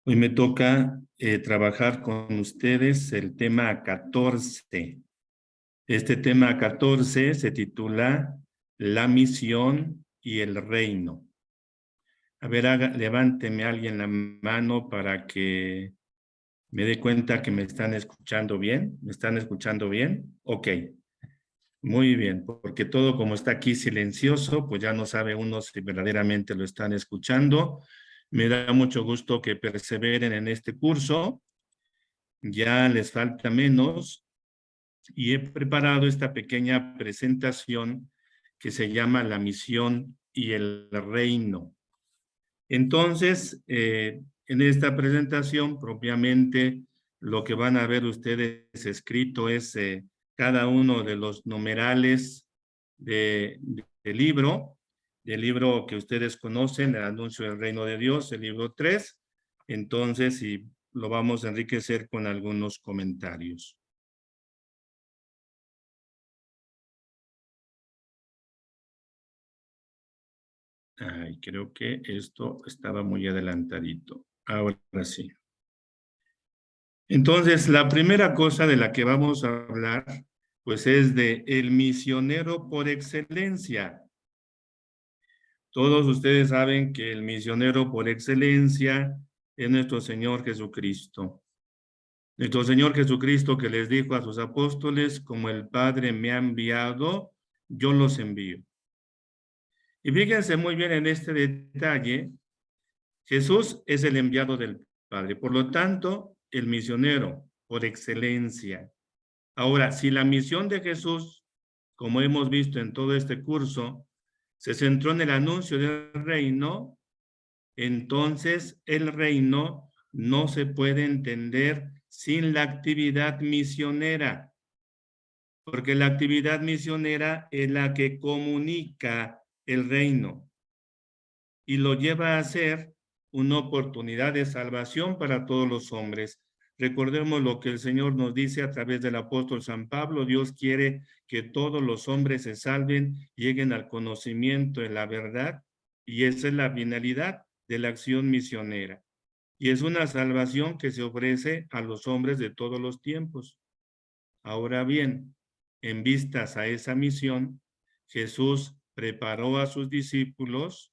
Hoy me toca trabajar con ustedes el tema 14. Este tema 14 se titula La misión y el reino. A ver, levánteme alguien la mano para que me dé cuenta que me están escuchando bien. ¿Me están escuchando bien? Ok, muy bien, porque todo como está aquí silencioso, pues ya no sabe uno si verdaderamente lo están escuchando. Me da mucho gusto que perseveren en este curso. Ya les falta menos y he preparado esta pequeña presentación que se llama La misión y el reino. Entonces, en esta presentación propiamente lo que van a ver ustedes escrito es cada uno de los numerales del libro que ustedes conocen, el anuncio del reino de Dios, el libro 3. Entonces, y lo vamos a enriquecer con algunos comentarios. Ay, creo que esto estaba muy adelantadito. Ahora sí. Entonces, la primera cosa de la que vamos a hablar, pues es de el misionero por excelencia. Todos ustedes saben que el misionero por excelencia es nuestro Señor Jesucristo. Nuestro Señor Jesucristo que les dijo a sus apóstoles, como el Padre me ha enviado, yo los envío. Y fíjense muy bien en este detalle, Jesús es el enviado del Padre, por lo tanto, el misionero por excelencia. Ahora, si la misión de Jesús, como hemos visto en todo este curso, se centró en el anuncio del reino, entonces el reino no se puede entender sin la actividad misionera, porque la actividad misionera es la que comunica el reino y lo lleva a ser una oportunidad de salvación para todos los hombres. Recordemos lo que el Señor nos dice a través del apóstol San Pablo. Dios quiere que todos los hombres se salven, lleguen al conocimiento de la verdad, y esa es la finalidad de la acción misionera. Y es una salvación que se ofrece a los hombres de todos los tiempos. Ahora bien, en vistas a esa misión, Jesús preparó a sus discípulos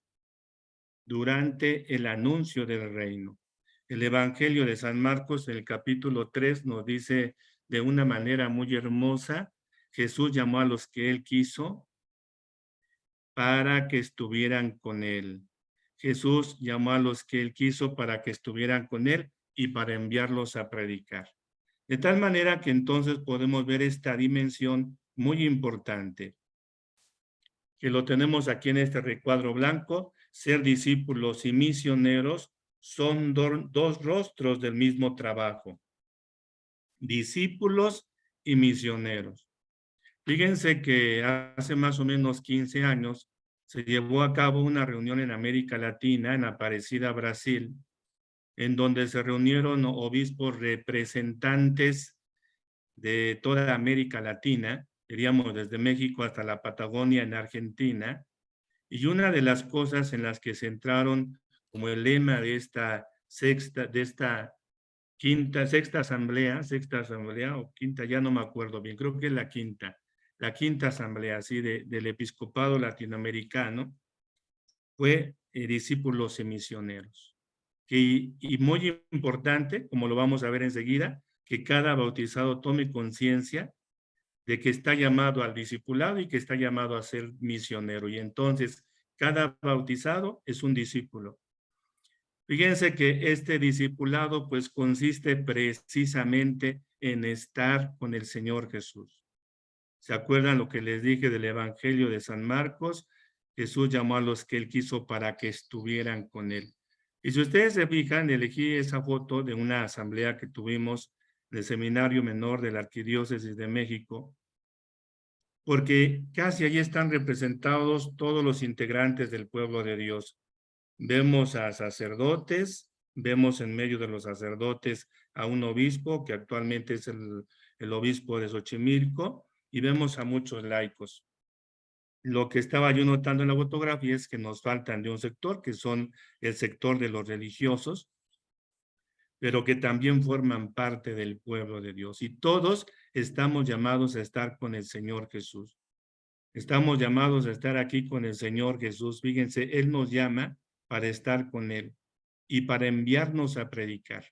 durante el anuncio del reino. El Evangelio de San Marcos, en el capítulo 3, nos dice de una manera muy hermosa, Jesús llamó a los que él quiso para que estuvieran con él. Jesús llamó a los que él quiso para que estuvieran con él y para enviarlos a predicar. De tal manera que entonces podemos ver esta dimensión muy importante, que lo tenemos aquí en este recuadro blanco. Ser discípulos y misioneros son dos rostros del mismo trabajo. Discípulos y misioneros. Fíjense que hace más o menos 15 años se llevó a cabo una reunión en América Latina, en Aparecida, Brasil, en donde se reunieron obispos representantes de toda América Latina, diríamos desde México hasta la Patagonia en Argentina. Y una de las cosas en las que se centraron como el lema de esta sexta asamblea o quinta, ya no me acuerdo bien, creo que es la quinta asamblea así del episcopado latinoamericano, fue discípulos y misioneros. Y muy importante, como lo vamos a ver enseguida, que cada bautizado tome conciencia de que está llamado al discipulado y que está llamado a ser misionero. Y entonces, cada bautizado es un discípulo. Fíjense que este discipulado pues consiste precisamente en estar con el Señor Jesús. ¿Se acuerdan lo que les dije del Evangelio de San Marcos? Jesús llamó a los que él quiso para que estuvieran con él. Y si ustedes se fijan, elegí esa foto de una asamblea que tuvimos en el Seminario Menor de la Arquidiócesis de México, porque casi allí están representados todos los integrantes del pueblo de Dios. Vemos a sacerdotes, vemos en medio de los sacerdotes a un obispo, que actualmente es el obispo de Xochimilco, y vemos a muchos laicos. Lo que estaba yo notando en la fotografía es que nos faltan de un sector, que son el sector de los religiosos, pero que también forman parte del pueblo de Dios. Y todos estamos llamados a estar con el Señor Jesús. Estamos llamados a estar aquí con el Señor Jesús. Fíjense, Él nos llama para estar con Él y para enviarnos a predicar.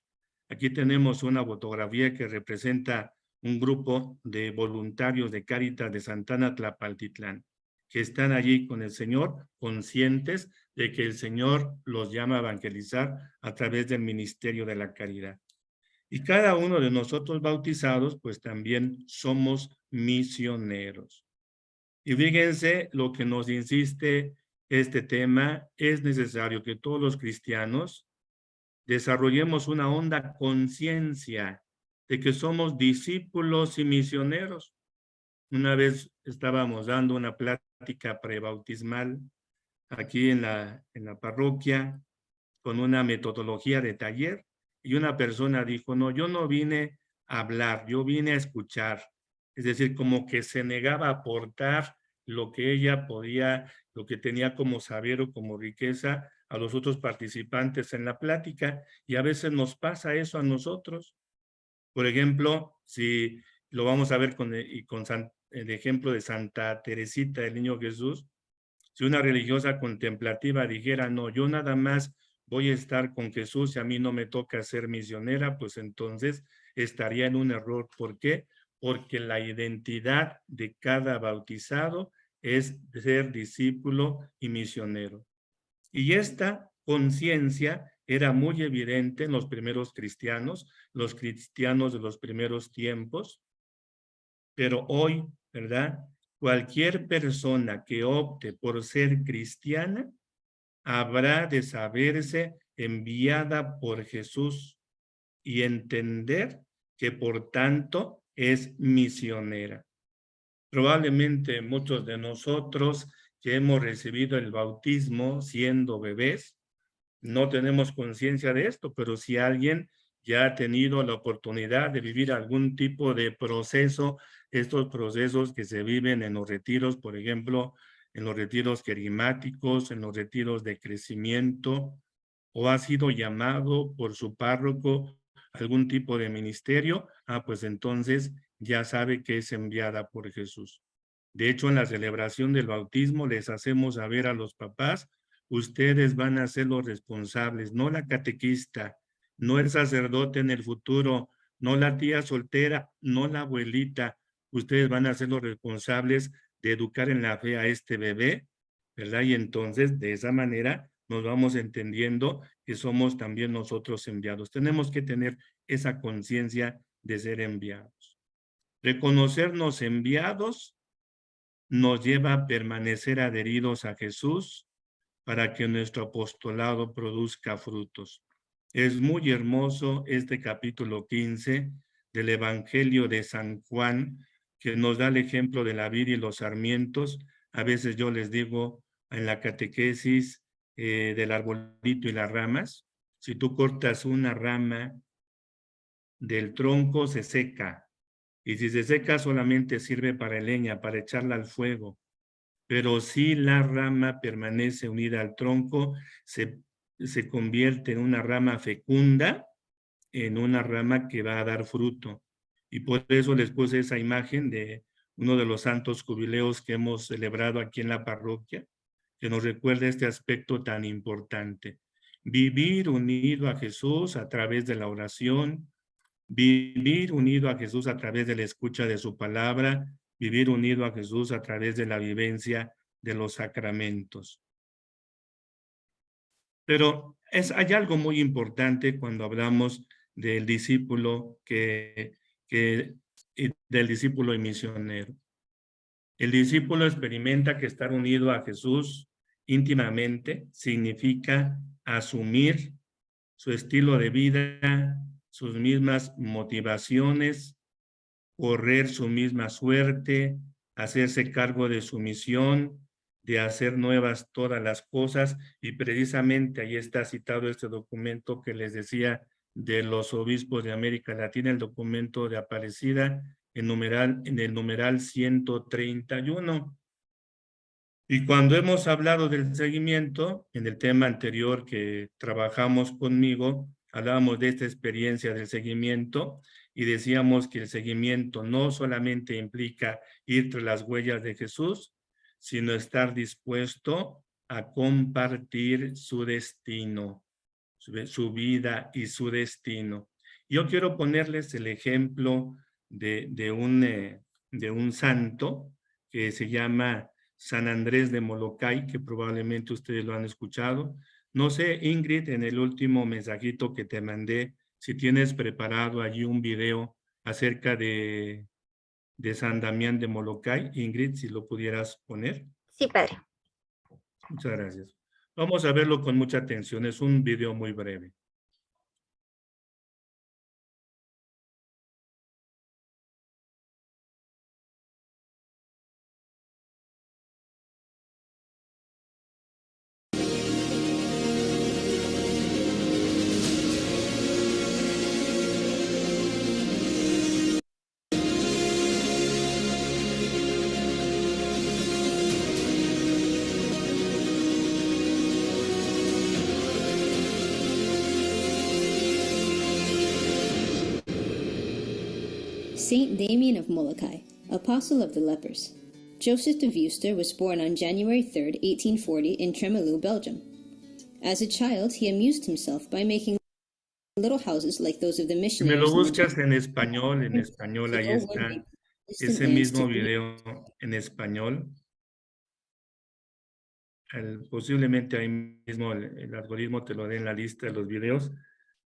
Aquí tenemos una fotografía que representa un grupo de voluntarios de Cáritas de Santana Tlapaltitlán, que están allí con el Señor, conscientes de que el Señor los llama a evangelizar a través del ministerio de la caridad. Y cada uno de nosotros bautizados, pues también somos misioneros. Y fíjense lo que nos insiste este tema, es necesario que todos los cristianos desarrollemos una honda conciencia de que somos discípulos y misioneros. Una vez estábamos dando una plática prebautismal aquí en la parroquia con una metodología de taller y una persona dijo, no, yo no vine a hablar, yo vine a escuchar. Es decir, como que se negaba a aportar lo que ella podía, lo que tenía como saber o como riqueza a los otros participantes en la plática. Y a veces nos pasa eso a nosotros. Por ejemplo, si lo vamos a ver con el ejemplo de Santa Teresita del Niño Jesús, si una religiosa contemplativa dijera, no, yo nada más voy a estar con Jesús y a mí no me toca ser misionera, pues entonces estaría en un error. ¿Por qué? Porque la identidad de cada bautizado es ser discípulo y misionero. Y esta conciencia era muy evidente en los primeros cristianos, los cristianos de los primeros tiempos, pero hoy, ¿verdad? Cualquier persona que opte por ser cristiana habrá de saberse enviada por Jesús y entender que por tanto es misionera. Probablemente muchos de nosotros que hemos recibido el bautismo siendo bebés, no tenemos conciencia de esto, pero si alguien ya ha tenido la oportunidad de vivir algún tipo de proceso, estos procesos que se viven en los retiros, por ejemplo, en los retiros querimáticos, en los retiros de crecimiento, o ha sido llamado por su párroco a algún tipo de ministerio, pues entonces ya sabe que es enviada por Jesús. De hecho, en la celebración del bautismo les hacemos saber a los papás, ustedes van a ser los responsables, no la catequista, no el sacerdote en el futuro, no la tía soltera, no la abuelita. Ustedes van a ser los responsables de educar en la fe a este bebé, ¿verdad? Y entonces, de esa manera, nos vamos entendiendo que somos también nosotros enviados. Tenemos que tener esa conciencia de ser enviados. Reconocernos enviados nos lleva a permanecer adheridos a Jesús para que nuestro apostolado produzca frutos. Es muy hermoso este capítulo 15 del Evangelio de San Juan, que nos da el ejemplo de la vid y los sarmientos. A veces yo les digo en la catequesis del arbolito y las ramas, si tú cortas una rama del tronco se seca, y si se seca solamente sirve para leña, para echarla al fuego. Pero si la rama permanece unida al tronco, se convierte en una rama fecunda, en una rama que va a dar fruto. Y por eso les puse esa imagen de uno de los santos jubileos que hemos celebrado aquí en la parroquia, que nos recuerda este aspecto tan importante. Vivir unido a Jesús a través de la oración, vivir unido a Jesús a través de la escucha de su palabra, vivir unido a Jesús a través de la vivencia de los sacramentos. Pero hay algo muy importante cuando hablamos del discípulo del discípulo y misionero. El discípulo experimenta que estar unido a Jesús íntimamente significa asumir su estilo de vida, sus mismas motivaciones, correr su misma suerte, hacerse cargo de su misión, de hacer nuevas todas las cosas, y precisamente ahí está citado este documento que les decía de los obispos de América Latina, el documento de Aparecida, en el numeral 131. Y cuando hemos hablado del seguimiento, en el tema anterior que trabajamos conmigo, hablábamos de esta experiencia del seguimiento y decíamos que el seguimiento no solamente implica ir tras las huellas de Jesús, sino estar dispuesto a compartir su destino, su vida y su destino. Yo quiero ponerles el ejemplo de un santo que se llama San Andrés de Molokai, que probablemente ustedes lo han escuchado. No sé, Ingrid, en el último mensajito que te mandé, si tienes preparado allí un video acerca de San Damián de Molokai. Ingrid, si lo pudieras poner. Sí, padre. Muchas gracias. Vamos a verlo con mucha atención. Es un video muy breve. Saint Damien of Molokai, Apostle of the Lepers. Joseph de Veuster was born on January 3, 1840 in Tremelo, Belgium. As a child, he amused himself by making little houses like those of the Si me missionaries. lo buscas en español, ahí está ese mismo video en español. Posiblemente ahí mismo el algoritmo te lo dé en la lista de los videos,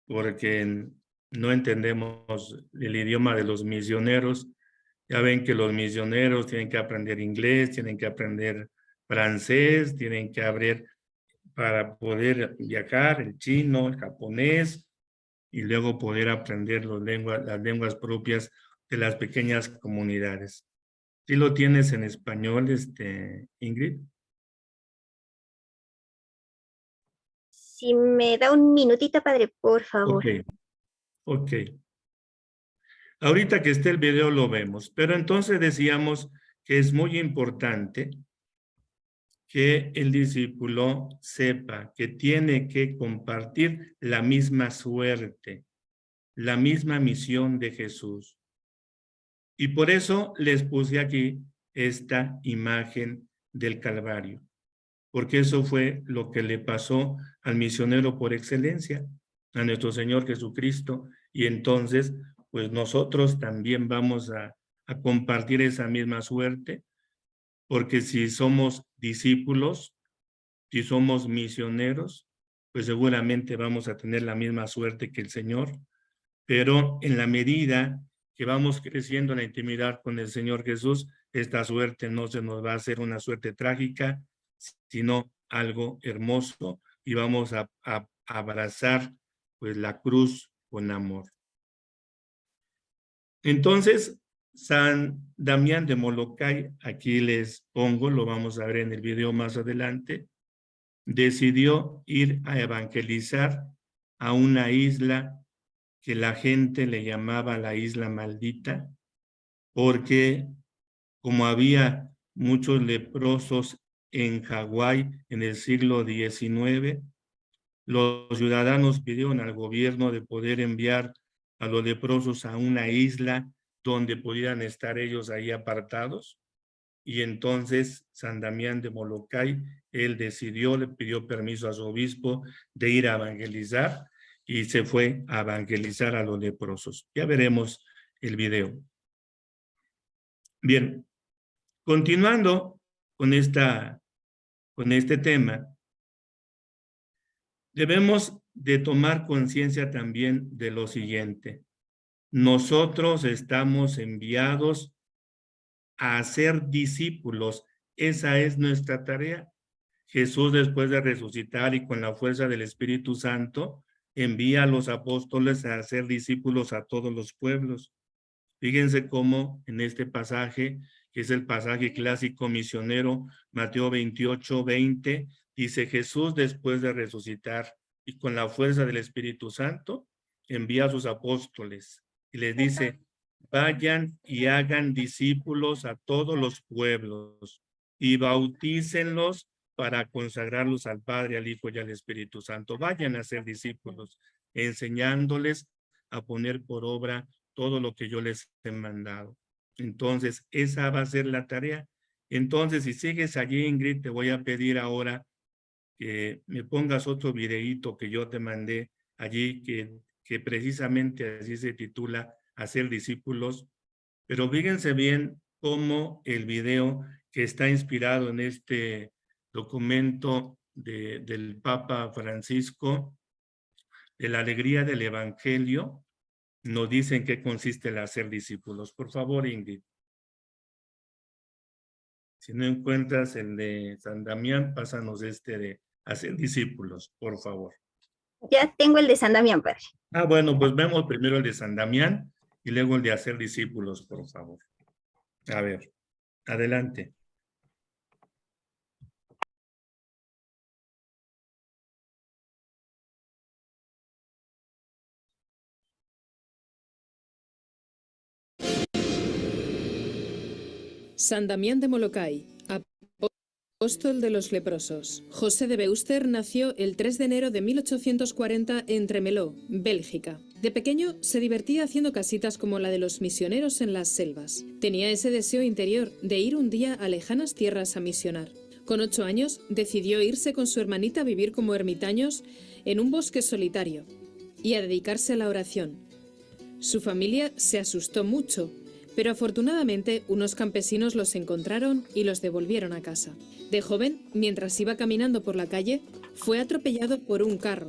porque no entendemos el idioma de los misioneros. Ya ven que los misioneros tienen que aprender inglés, tienen que aprender francés, tienen que aprender para poder viajar el chino, el japonés, y luego poder aprender las lenguas propias de las pequeñas comunidades. ¿Sí lo tienes en español, Ingrid? Si me da un minutito, padre, por favor. Ok. Ahorita que esté el video lo vemos, pero entonces decíamos que es muy importante que el discípulo sepa que tiene que compartir la misma suerte, la misma misión de Jesús. Y por eso les puse aquí esta imagen del Calvario, porque eso fue lo que le pasó al misionero por excelencia, a nuestro Señor Jesucristo, y entonces, pues nosotros también vamos a compartir esa misma suerte, porque si somos discípulos, si somos misioneros, pues seguramente vamos a tener la misma suerte que el Señor, pero en la medida que vamos creciendo en la intimidad con el Señor Jesús, esta suerte no se nos va a hacer una suerte trágica, sino algo hermoso, y vamos a abrazar pues la cruz con amor. Entonces, San Damián de Molokai, aquí les pongo, lo vamos a ver en el video más adelante, decidió ir a evangelizar a una isla que la gente le llamaba la isla maldita, porque como había muchos leprosos en Hawái en el siglo XIX, los ciudadanos pidieron al gobierno de poder enviar a los leprosos a una isla donde pudieran estar ellos ahí apartados. Y entonces San Damián de Molokai, él decidió, le pidió permiso a su obispo de ir a evangelizar y se fue a evangelizar a los leprosos. Ya veremos el video. Bien, continuando con este tema, debemos de tomar conciencia también de lo siguiente. Nosotros estamos enviados a ser discípulos. Esa es nuestra tarea. Jesús, después de resucitar y con la fuerza del Espíritu Santo, envía a los apóstoles a hacer discípulos a todos los pueblos. Fíjense cómo en este pasaje, que es el pasaje clásico misionero, Mateo 28:20, dice: Jesús, después de resucitar y con la fuerza del Espíritu Santo, envía a sus apóstoles y les dice: vayan y hagan discípulos a todos los pueblos y bautícenlos para consagrarlos al Padre, al Hijo y al Espíritu Santo. Vayan a ser discípulos. enseñándoles a poner por obra todo lo que yo les he mandado. Entonces, esa va a ser la tarea. Entonces, si sigues allí, Ingrid, te voy a pedir ahora que me pongas otro videíto que yo te mandé allí, que precisamente así se titula Hacer discípulos. Pero fíjense bien cómo el video que está inspirado en este documento del Papa Francisco, de la alegría del Evangelio, nos dice en qué consiste el hacer discípulos. Por favor, Ingrid. Si no encuentras el de San Damián, pásanos este de hacer discípulos, por favor. Ya tengo el de San Damián, padre. Bueno, pues vemos primero el de San Damián y luego el de hacer discípulos, por favor. A ver, adelante. San Damián de Molokai, apóstol de los leprosos. José de Veuster nació el 3 de enero de 1840 en Tremeló, Bélgica. De pequeño se divertía haciendo casitas como la de los misioneros en las selvas. Tenía ese deseo interior de ir un día a lejanas tierras a misionar. Con 8 años decidió irse con su hermanita a vivir como ermitaños en un bosque solitario y a dedicarse a la oración. Su familia se asustó mucho, pero afortunadamente unos campesinos los encontraron y los devolvieron a casa. De joven, mientras iba caminando por la calle, fue atropellado por un carro,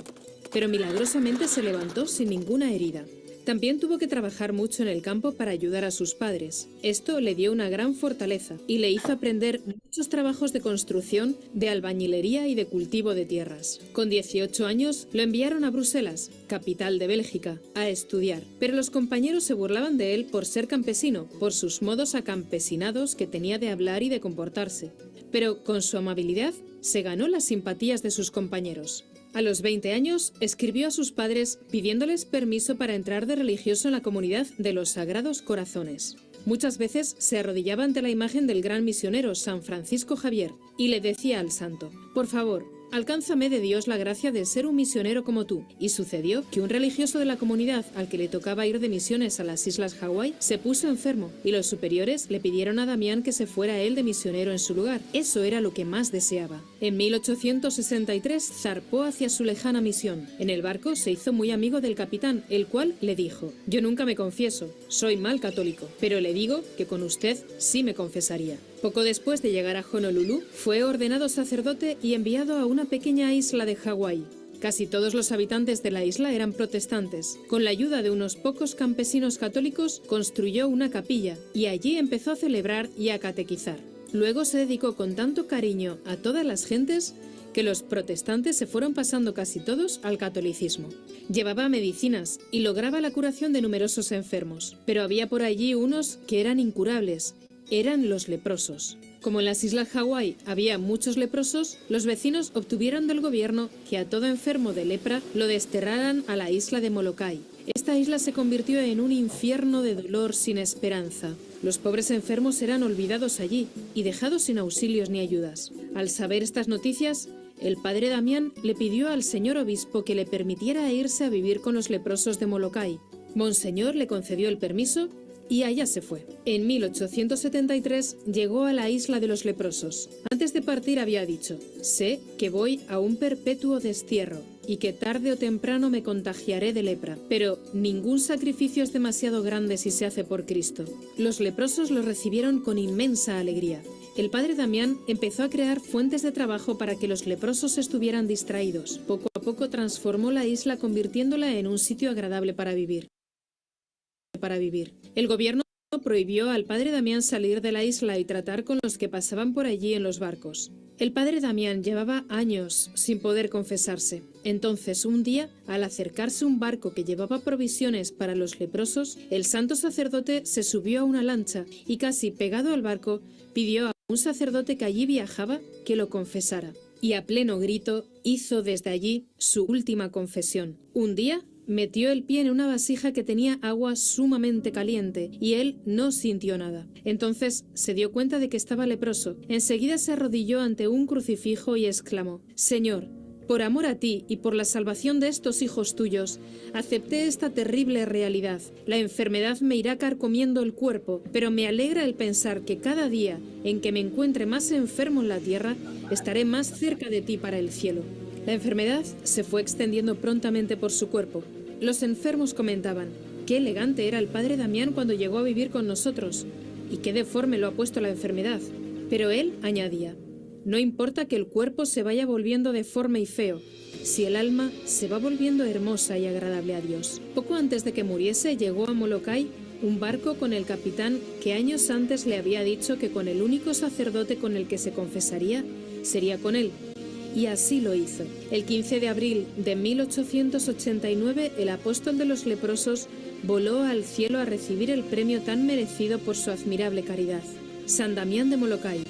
pero milagrosamente se levantó sin ninguna herida. También tuvo que trabajar mucho en el campo para ayudar a sus padres. Esto le dio una gran fortaleza y le hizo aprender muchos trabajos de construcción, de albañilería y de cultivo de tierras. Con 18 años lo enviaron a Bruselas, capital de Bélgica, a estudiar. Pero los compañeros se burlaban de él por ser campesino, por sus modos acampesinados que tenía de hablar y de comportarse. Pero con su amabilidad se ganó las simpatías de sus compañeros. A los 20 años, escribió a sus padres pidiéndoles permiso para entrar de religioso en la comunidad de los Sagrados Corazones. Muchas veces se arrodillaba ante la imagen del gran misionero San Francisco Javier y le decía al santo: «Por favor, alcánzame de Dios la gracia de ser un misionero como tú». Y sucedió que un religioso de la comunidad al que le tocaba ir de misiones a las islas Hawái se puso enfermo y los superiores le pidieron a Damián que se fuera él de misionero en su lugar. Eso era lo que más deseaba. En 1863 zarpó hacia su lejana misión. En el barco se hizo muy amigo del capitán, el cual le dijo: «Yo nunca me confieso, soy mal católico, pero le digo que con usted sí me confesaría». Poco después de llegar a Honolulu, fue ordenado sacerdote y enviado a una pequeña isla de Hawái. Casi todos los habitantes de la isla eran protestantes. Con la ayuda de unos pocos campesinos católicos, construyó una capilla y allí empezó a celebrar y a catequizar. Luego se dedicó con tanto cariño a todas las gentes que los protestantes se fueron pasando casi todos al catolicismo. Llevaba medicinas y lograba la curación de numerosos enfermos, pero había por allí unos que eran incurables. Eran los leprosos. Como en las islas Hawái había muchos leprosos, los vecinos obtuvieron del gobierno que a todo enfermo de lepra lo desterraran a la isla de Molokai. Esta isla se convirtió en un infierno de dolor sin esperanza. Los pobres enfermos eran olvidados allí y dejados sin auxilios ni ayudas. Al saber estas noticias, el padre Damián le pidió al señor obispo que le permitiera irse a vivir con los leprosos de Molokai. Monseñor le concedió el permiso y allá se fue. En 1873 llegó a la isla de los leprosos. Antes de partir había dicho: «Sé que voy a un perpetuo destierro y que tarde o temprano me contagiaré de lepra, pero ningún sacrificio es demasiado grande si se hace por Cristo». Los leprosos lo recibieron con inmensa alegría. El padre Damián empezó a crear fuentes de trabajo para que los leprosos estuvieran distraídos. Poco a poco transformó la isla convirtiéndola en un sitio agradable para vivir. El gobierno prohibió al padre Damián salir de la isla y tratar con los que pasaban por allí en los barcos. El padre Damián llevaba años sin poder confesarse. Entonces, un día, al acercarse un barco que llevaba provisiones para los leprosos, el santo sacerdote se subió a una lancha y, casi pegado al barco, pidió a un sacerdote que allí viajaba que lo confesara. Y a pleno grito hizo desde allí su última confesión. Un día metió el pie en una vasija que tenía agua sumamente caliente y él no sintió nada. Entonces se dio cuenta de que estaba leproso. Enseguida se arrodilló ante un crucifijo y exclamó: «Señor, Por amor a ti y por la salvación de estos hijos tuyos, acepté esta terrible realidad. La enfermedad me irá carcomiendo el cuerpo, pero me alegra el pensar que cada día en que me encuentre más enfermo en la tierra, estaré más cerca de ti para el cielo. La enfermedad se fue extendiendo prontamente por su cuerpo. Los enfermos comentaban: qué elegante era el padre Damián cuando llegó a vivir con nosotros, y qué deforme lo ha puesto la enfermedad. Pero él añadía: no importa que el cuerpo se vaya volviendo deforme y feo, si el alma se va volviendo hermosa y agradable a Dios. Poco antes de que muriese llegó a Molokai un barco con el capitán que años antes le había dicho que con el único sacerdote con el que se confesaría sería con él. Y así lo hizo. El 15 de abril de 1889, el apóstol de los leprosos voló al cielo a recibir el premio tan merecido por su admirable caridad. San Damián de Molokai,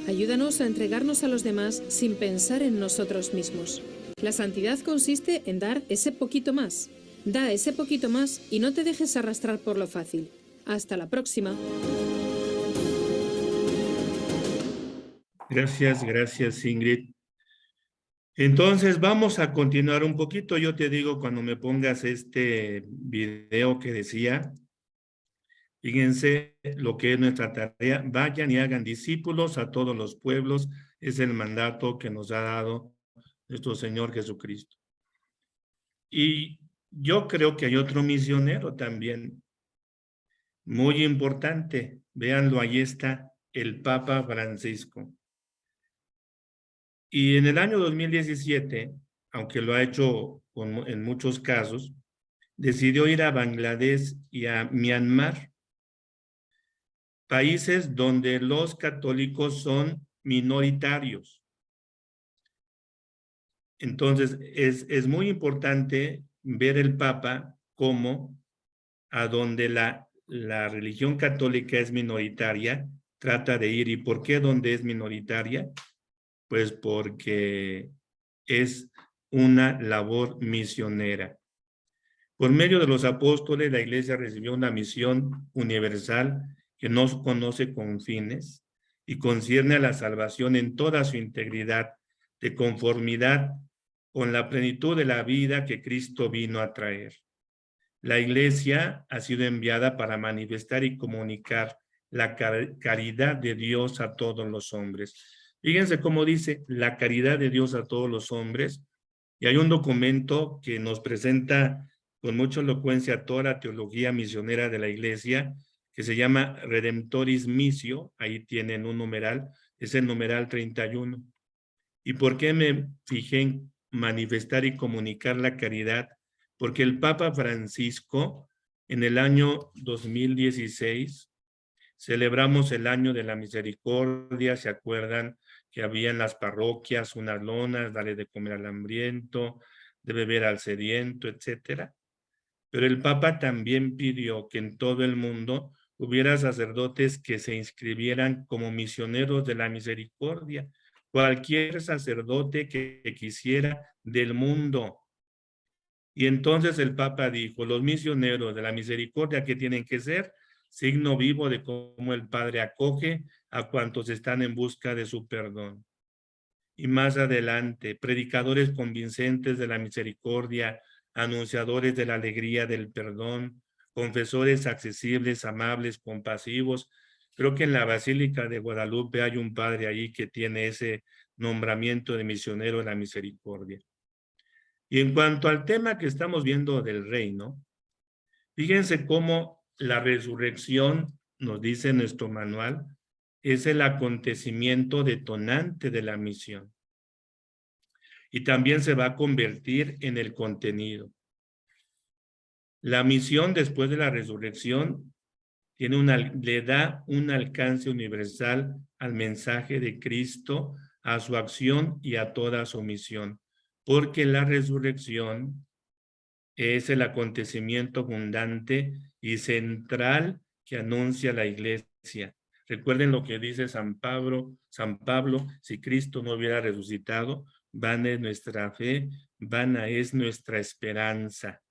ayúdanos a entregarnos a los demás sin pensar en nosotros mismos. La santidad consiste en dar ese poquito más. Da ese poquito más y no te dejes arrastrar por lo fácil. Hasta la próxima. Gracias, Ingrid. Entonces vamos a continuar un poquito. Yo te digo cuando me pongas este video que decía, fíjense lo que es nuestra tarea. Vayan y hagan discípulos a todos los pueblos. Es el mandato que nos ha dado nuestro Señor Jesucristo. Y yo creo que hay otro misionero también, muy importante. Véanlo, ahí está, el Papa Francisco. Y en el año 2017, aunque lo ha hecho en muchos casos, decidió ir a Bangladesh y a Myanmar, países donde los católicos son minoritarios. Entonces, es muy importante ver el Papa como a donde la religión católica es minoritaria, trata de ir. ¿Y por qué donde es minoritaria? Pues porque es una labor misionera. Por medio de los apóstoles, la Iglesia recibió una misión universal que no conoce confines y concierne a la salvación en toda su integridad, de conformidad con la plenitud de la vida que Cristo vino a traer. La Iglesia ha sido enviada para manifestar y comunicar la caridad de Dios a todos los hombres. Fíjense cómo dice la caridad de Dios a todos los hombres. Y hay un documento que nos presenta con mucha elocuencia toda la teología misionera de la Iglesia, que se llama Redemptoris Missio. Ahí tienen un numeral, es el numeral 31. ¿Y por qué me fijé en manifestar y comunicar la caridad? Porque el Papa Francisco, en el año 2016, celebramos el año de la misericordia. ¿Se acuerdan que había en las parroquias unas lonas, darle de comer al hambriento, de beber al sediento, etcétera? Pero el Papa también pidió que en todo el mundo hubiera sacerdotes que se inscribieran como misioneros de la misericordia. Cualquier sacerdote que quisiera del mundo. Y entonces el Papa dijo, los misioneros de la misericordia, ¿qué tienen que ser? Signo vivo de cómo el Padre acoge a cuantos están en busca de su perdón. Y más adelante, predicadores convincentes de la misericordia, anunciadores de la alegría del perdón, confesores accesibles, amables, compasivos. Creo que en la Basílica de Guadalupe hay un padre ahí que tiene ese nombramiento de misionero de la misericordia. Y en cuanto al tema que estamos viendo del reino, fíjense cómo la resurrección, nos dice nuestro manual, es el acontecimiento detonante de la misión. Y también se va a convertir en el contenido. La misión después de la resurrección le da un alcance universal al mensaje de Cristo, a su acción y a toda su misión. Porque la resurrección es el acontecimiento fundante y central que anuncia la Iglesia. Recuerden lo que dice San Pablo, si Cristo no hubiera resucitado, vana es nuestra fe, vana es nuestra esperanza.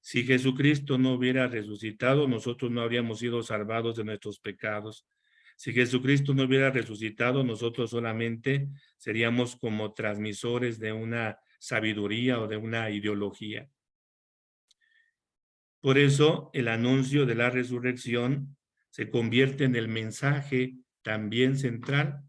Si Jesucristo no hubiera resucitado, nosotros no habríamos sido salvados de nuestros pecados. Si Jesucristo no hubiera resucitado, nosotros solamente seríamos como transmisores de una sabiduría o de una ideología. Por eso el anuncio de la resurrección se convierte en el mensaje también central.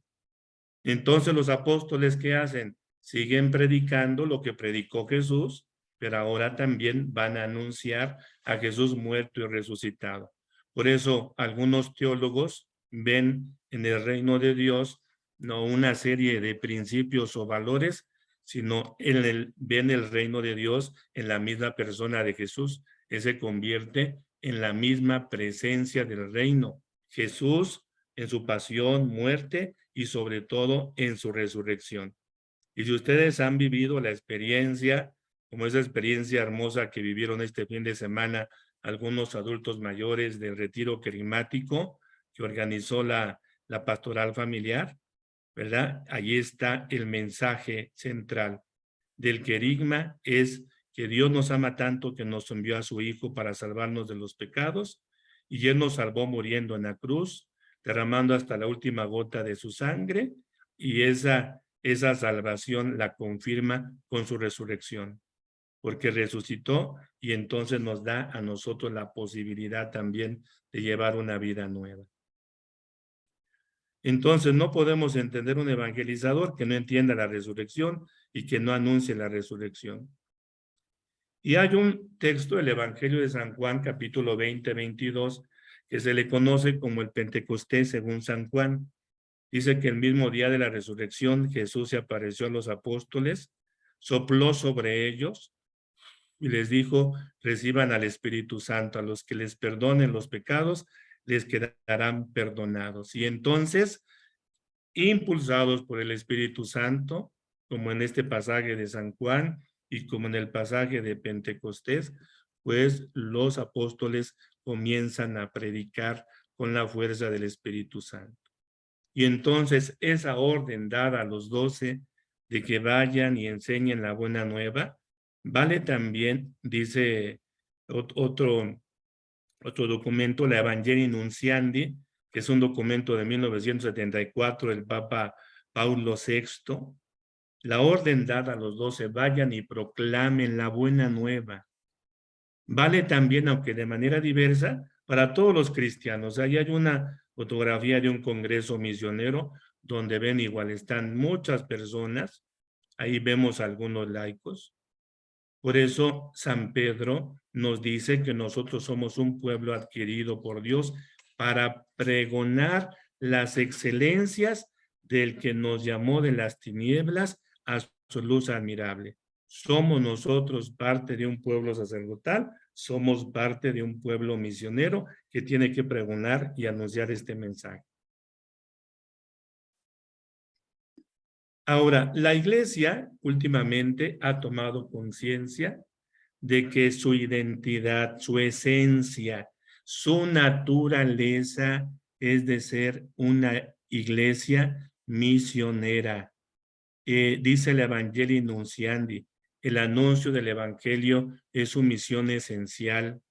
Entonces los apóstoles, ¿qué hacen? Siguen predicando lo que predicó Jesús, pero ahora también van a anunciar a Jesús muerto y resucitado. Por eso algunos teólogos ven en el reino de Dios no una serie de principios o valores, sino ven el reino de Dios en la misma persona de Jesús, que se convierte en la misma presencia del reino. Jesús en su pasión, muerte y sobre todo en su resurrección. Y si ustedes han vivido la experiencia, como esa experiencia hermosa que vivieron este fin de semana algunos adultos mayores del retiro querimático que organizó la pastoral familiar, ¿verdad? Allí está el mensaje central del querigma, es que Dios nos ama tanto que nos envió a su Hijo para salvarnos de los pecados, y Él nos salvó muriendo en la cruz, derramando hasta la última gota de su sangre, y esa salvación la confirma con su resurrección, porque resucitó y entonces nos da a nosotros la posibilidad también de llevar una vida nueva. Entonces no podemos entender un evangelizador que no entienda la resurrección y que no anuncie la resurrección. Y hay un texto del Evangelio de San Juan, capítulo 20, 22, que se le conoce como el Pentecostés según San Juan. Dice que el mismo día de la resurrección Jesús se apareció a los apóstoles, sopló sobre ellos y les dijo: reciban al Espíritu Santo, a los que les perdonen los pecados, les quedarán perdonados. Y entonces, impulsados por el Espíritu Santo, como en este pasaje de San Juan y como en el pasaje de Pentecostés, pues los apóstoles comienzan a predicar con la fuerza del Espíritu Santo. Y entonces esa orden dada a los 12 de que vayan y enseñen la buena nueva, vale también, dice otro documento, la Evangelii Nunciandi, que es un documento de 1974 del Papa Paulo VI. La orden dada a los 12, vayan y proclamen la buena nueva. Vale también, aunque de manera diversa, para todos los cristianos. Ahí hay una fotografía de un congreso misionero donde ven igual, están muchas personas. Ahí vemos algunos laicos. Por eso San Pedro nos dice que nosotros somos un pueblo adquirido por Dios para pregonar las excelencias del que nos llamó de las tinieblas a su luz admirable. Somos nosotros parte de un pueblo sacerdotal, somos parte de un pueblo misionero que tiene que pregonar y anunciar este mensaje. Ahora, la Iglesia últimamente ha tomado conciencia de que su identidad, su esencia, su naturaleza es de ser una iglesia misionera. Dice el Evangelii Nunciandi, el anuncio del Evangelio es su misión esencial.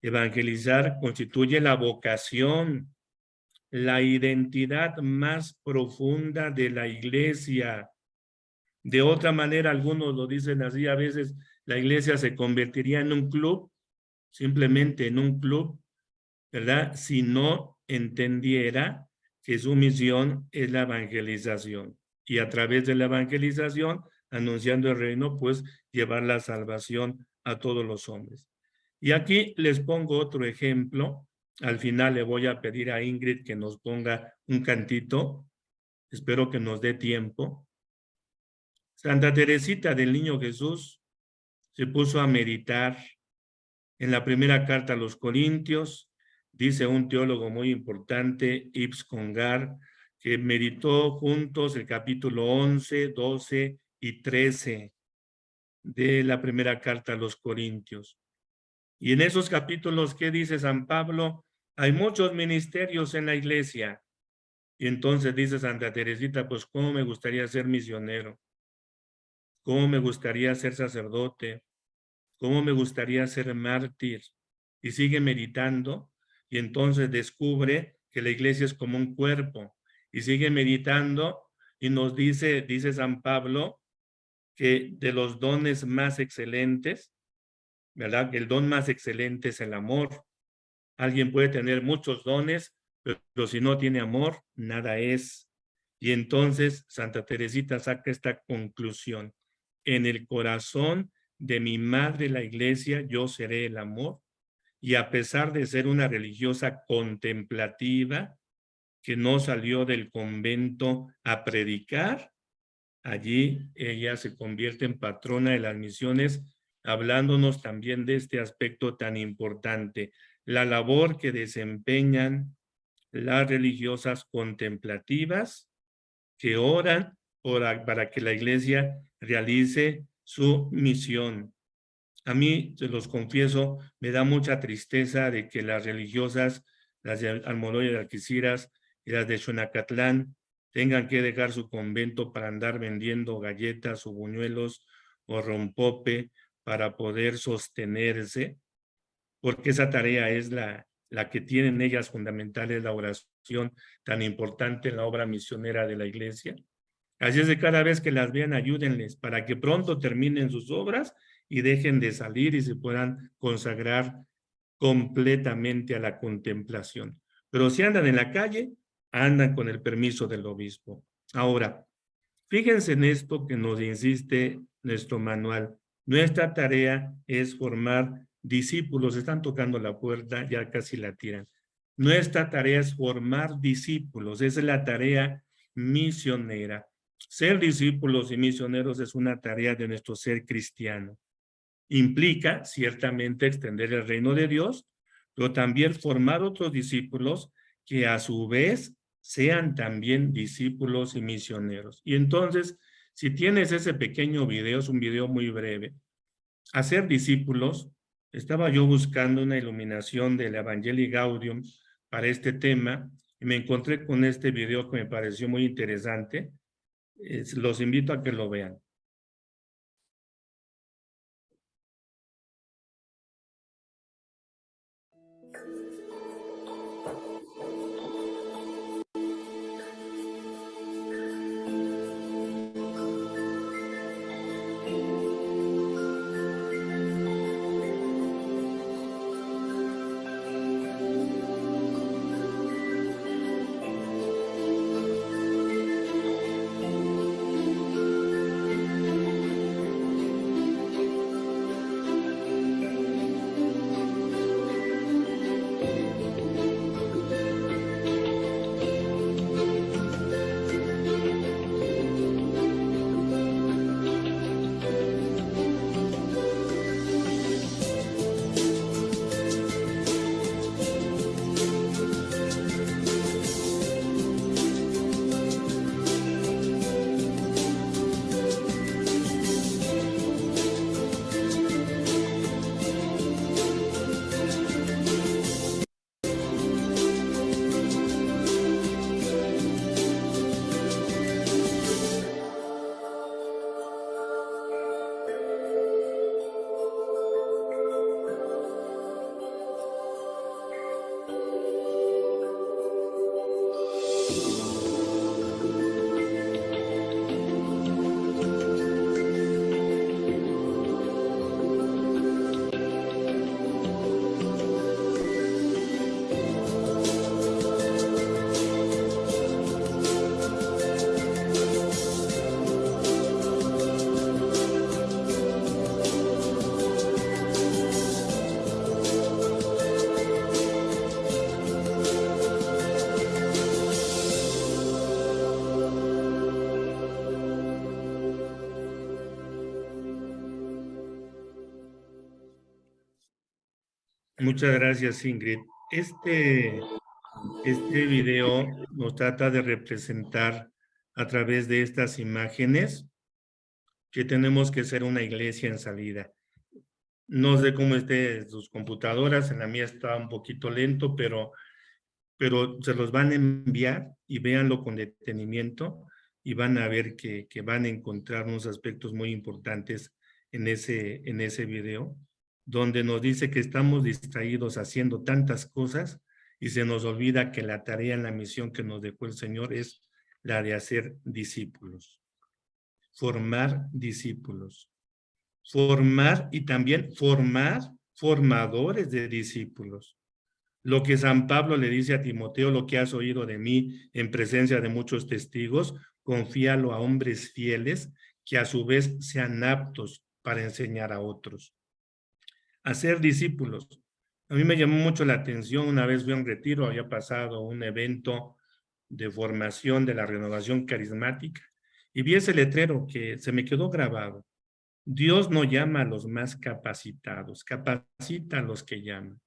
Evangelizar constituye la vocación, la identidad más profunda de la iglesia. De otra manera, algunos lo dicen así, a veces la iglesia se convertiría en un club, simplemente en un club, ¿verdad? Si no entendiera que su misión es la evangelización. Y a través de la evangelización, anunciando el reino, pues llevar la salvación a todos los hombres. Y aquí les pongo otro ejemplo. Al final le voy a pedir a Ingrid que nos ponga un cantito. Espero que nos dé tiempo. Santa Teresita del Niño Jesús se puso a meditar. En la primera carta a los Corintios, dice un teólogo muy importante, Yves Congar, que meditó juntos el capítulo 11, 12 y 13 de la primera carta a los Corintios. Y en esos capítulos, ¿qué dice San Pablo? Hay muchos ministerios en la iglesia. Y entonces dice Santa Teresita, pues cómo me gustaría ser misionero, cómo me gustaría ser sacerdote, cómo me gustaría ser mártir. Y sigue meditando y entonces descubre que la iglesia es como un cuerpo. Y sigue meditando y nos dice San Pablo, que de los dones más excelentes, ¿verdad? Que el don más excelente es el amor. Alguien puede tener muchos dones, pero si no tiene amor, nada es. Y entonces Santa Teresita saca esta conclusión. En el corazón de mi madre, la iglesia, yo seré el amor. Y a pesar de ser una religiosa contemplativa, que no salió del convento a predicar, allí ella se convierte en patrona de las misiones, hablándonos también de este aspecto tan importante, la labor que desempeñan las religiosas contemplativas que oran para que la iglesia realice su misión. A mí, se los confieso, me da mucha tristeza de que las religiosas, las de Almoloya de Algeciras y las de Xonacatlán, tengan que dejar su convento para andar vendiendo galletas o buñuelos o rompope para poder sostenerse, porque esa tarea es la que tienen ellas fundamental, es la oración tan importante en la obra misionera de la iglesia. Así es de cada vez que las vean, ayúdenles para que pronto terminen sus obras y dejen de salir y se puedan consagrar completamente a la contemplación. Pero si andan en la calle, andan con el permiso del obispo. Ahora, fíjense en esto que nos insiste nuestro manual. Nuestra tarea es formar discípulos. Están tocando la puerta, ya casi la tiran. Nuestra tarea es formar discípulos. Esa es la tarea misionera. Ser discípulos y misioneros es una tarea de nuestro ser cristiano. Implica ciertamente extender el reino de Dios, pero también formar otros discípulos que a su vez sean también discípulos y misioneros. Y entonces, si tienes ese pequeño video, es un video muy breve, hacer discípulos, estaba yo buscando una iluminación del Evangelii Gaudium para este tema y me encontré con este video que me pareció muy interesante. Los invito a que lo vean. Muchas gracias, Ingrid. Este video nos trata de representar a través de estas imágenes que tenemos que ser una iglesia en salida. No sé cómo esté sus computadoras, en la mía está un poquito lento, pero se los van a enviar y véanlo con detenimiento y van a ver que van a encontrar unos aspectos muy importantes en ese video, donde nos dice que estamos distraídos haciendo tantas cosas y se nos olvida que la tarea en la misión que nos dejó el Señor es la de hacer discípulos, formar discípulos, formar y también formar formadores de discípulos. Lo que San Pablo le dice a Timoteo, lo que has oído de mí en presencia de muchos testigos, confíalo a hombres fieles que a su vez sean aptos para enseñar a otros. Hacer discípulos. A mí me llamó mucho la atención, una vez fui a un retiro, había pasado un evento de formación de la renovación carismática y vi ese letrero que se me quedó grabado. Dios no llama a los más capacitados, capacita a los que llaman.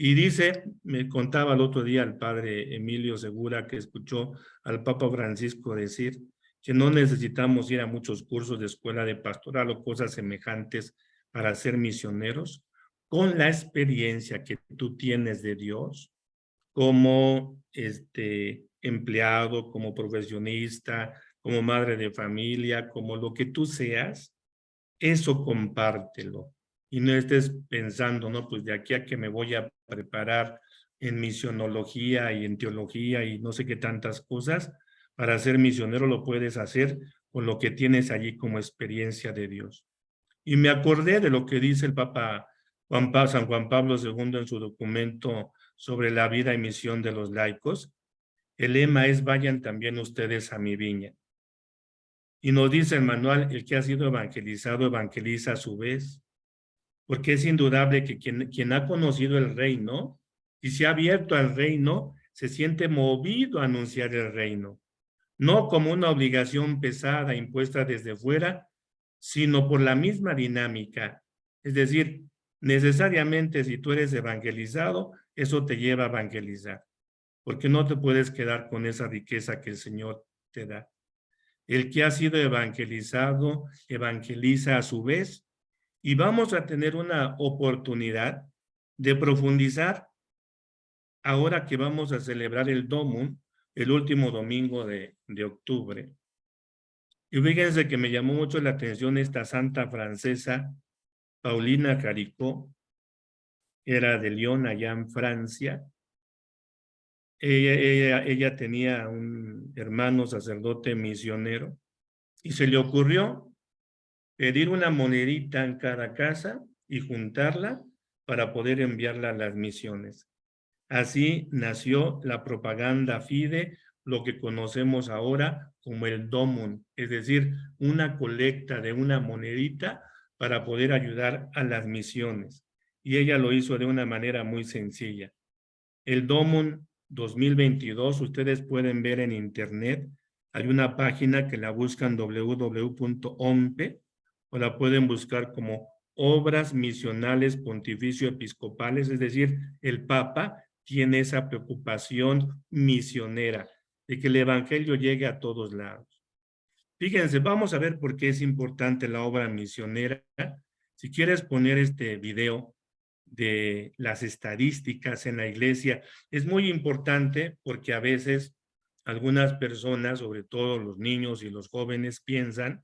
Y dice, me contaba el otro día el padre Emilio Segura que escuchó al Papa Francisco decir que no necesitamos ir a muchos cursos de escuela de pastoral o cosas semejantes para ser misioneros. Con la experiencia que tú tienes de Dios, como empleado, como profesionista, como madre de familia, como lo que tú seas, eso compártelo. Y no estés pensando, no, pues de aquí a que me voy a preparar en misionología y en teología y no sé qué tantas cosas, para ser misionero lo puedes hacer con lo que tienes allí como experiencia de Dios. Y me acordé de lo que dice el Papa San Juan Pablo II en su documento sobre la vida y misión de los laicos. El lema es: vayan también ustedes a mi viña. Y nos dice el manual: el que ha sido evangelizado, evangeliza a su vez. Porque es indudable que quien ha conocido el reino y se ha abierto al reino, se siente movido a anunciar el reino. No como una obligación pesada impuesta desde fuera, sino por la misma dinámica. Es decir, necesariamente si tú eres evangelizado, eso te lleva a evangelizar, porque no te puedes quedar con esa riqueza que el Señor te da. El que ha sido evangelizado, evangeliza a su vez, y vamos a tener una oportunidad de profundizar ahora que vamos a celebrar el Domum, el último domingo de octubre. Y fíjense que me llamó mucho la atención esta santa francesa, Paulina Jaricot, era de Lyon, allá en Francia. Ella tenía un hermano sacerdote misionero y se le ocurrió pedir una monedita en cada casa y juntarla para poder enviarla a las misiones. Así nació la propaganda fide, lo que conocemos ahora como el Domum, es decir, una colecta de una monedita para poder ayudar a las misiones. Y ella lo hizo de una manera muy sencilla. El Domum 2022, ustedes pueden ver en internet, hay una página que la buscan www.ompe, o la pueden buscar como Obras Misionales Pontificio Episcopales, es decir, el Papa tiene esa preocupación misionera de que el evangelio llegue a todos lados. Fíjense, vamos a ver por qué es importante la obra misionera. Si quieres poner este video de las estadísticas en la iglesia, es muy importante porque a veces algunas personas, sobre todo los niños y los jóvenes, piensan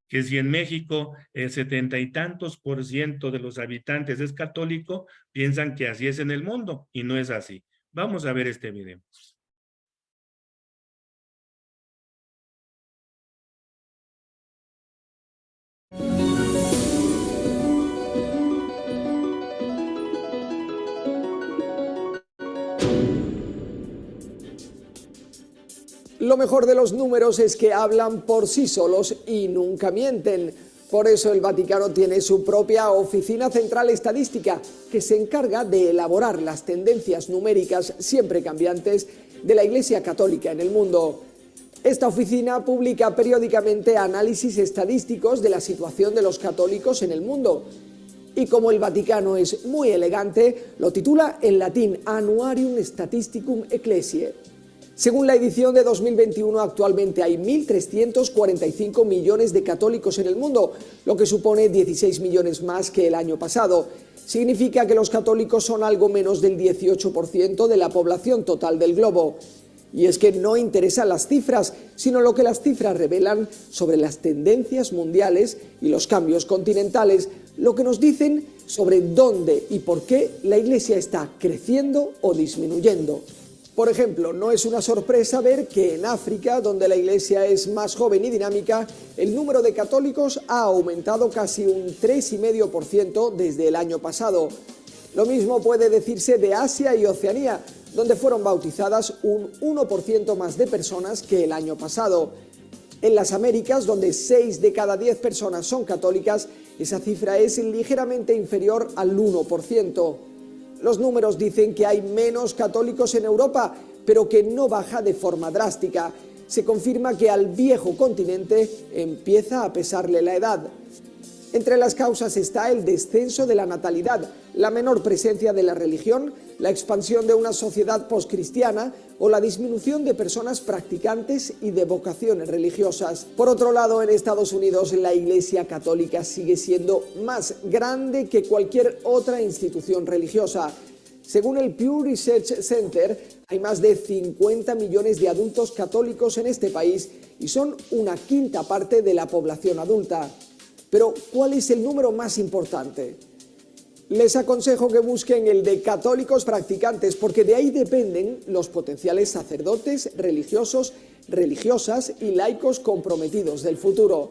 que si en México el 70 y tantos % de los habitantes es católico, piensan que así es en el mundo, y no es así. Vamos a ver este video. Lo mejor de los números es que hablan por sí solos y nunca mienten. Por eso el Vaticano tiene su propia Oficina Central Estadística, que se encarga de elaborar las tendencias numéricas siempre cambiantes de la Iglesia Católica en el mundo. Esta oficina publica periódicamente análisis estadísticos de la situación de los católicos en el mundo. Y como el Vaticano es muy elegante, lo titula en latín Annuarium Statisticum Ecclesiae. Según la edición de 2021, actualmente hay 1.345 millones de católicos en el mundo, lo que supone 16 millones más que el año pasado. Significa que los católicos son algo menos del 18% de la población total del globo. Y es que no interesan las cifras, sino lo que las cifras revelan sobre las tendencias mundiales y los cambios continentales, lo que nos dicen sobre dónde y por qué la Iglesia está creciendo o disminuyendo. Por ejemplo, no es una sorpresa ver que en África, donde la Iglesia es más joven y dinámica, el número de católicos ha aumentado casi un 3,5% desde el año pasado. Lo mismo puede decirse de Asia y Oceanía, donde fueron bautizadas un 1% más de personas que el año pasado. En las Américas, donde 6 de cada 10 personas son católicas, esa cifra es ligeramente inferior al 1%. Los números dicen que hay menos católicos en Europa, pero que no baja de forma drástica. Se confirma que al viejo continente empieza a pesarle la edad. Entre las causas está el descenso de la natalidad, la menor presencia de la religión, la expansión de una sociedad poscristiana o la disminución de personas practicantes y de vocaciones religiosas. Por otro lado, en Estados Unidos la Iglesia Católica sigue siendo más grande que cualquier otra institución religiosa. Según el Pew Research Center, hay más de 50 millones de adultos católicos en este país y son una quinta parte de la población adulta. Pero, ¿cuál es el número más importante? Les aconsejo que busquen el de católicos practicantes, porque de ahí dependen los potenciales sacerdotes, religiosos, religiosas y laicos comprometidos del futuro.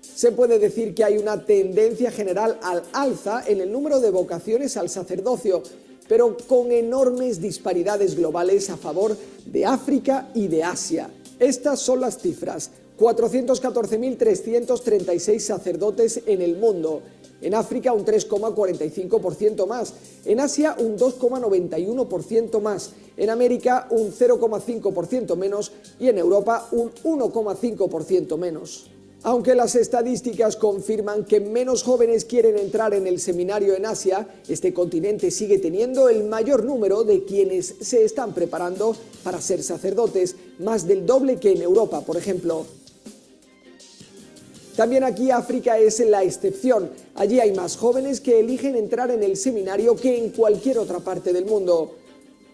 Se puede decir que hay una tendencia general al alza en el número de vocaciones al sacerdocio, pero con enormes disparidades globales a favor de África y de Asia. Estas son las cifras: 414.336 sacerdotes en el mundo. En África un 3,45% más, en Asia un 2,91% más, en América un 0,5% menos y en Europa un 1,5% menos. Aunque las estadísticas confirman que menos jóvenes quieren entrar en el seminario en Asia, este continente sigue teniendo el mayor número de quienes se están preparando para ser sacerdotes, más del doble que en Europa, por ejemplo. También aquí África es la excepción. Allí hay más jóvenes que eligen entrar en el seminario que en cualquier otra parte del mundo.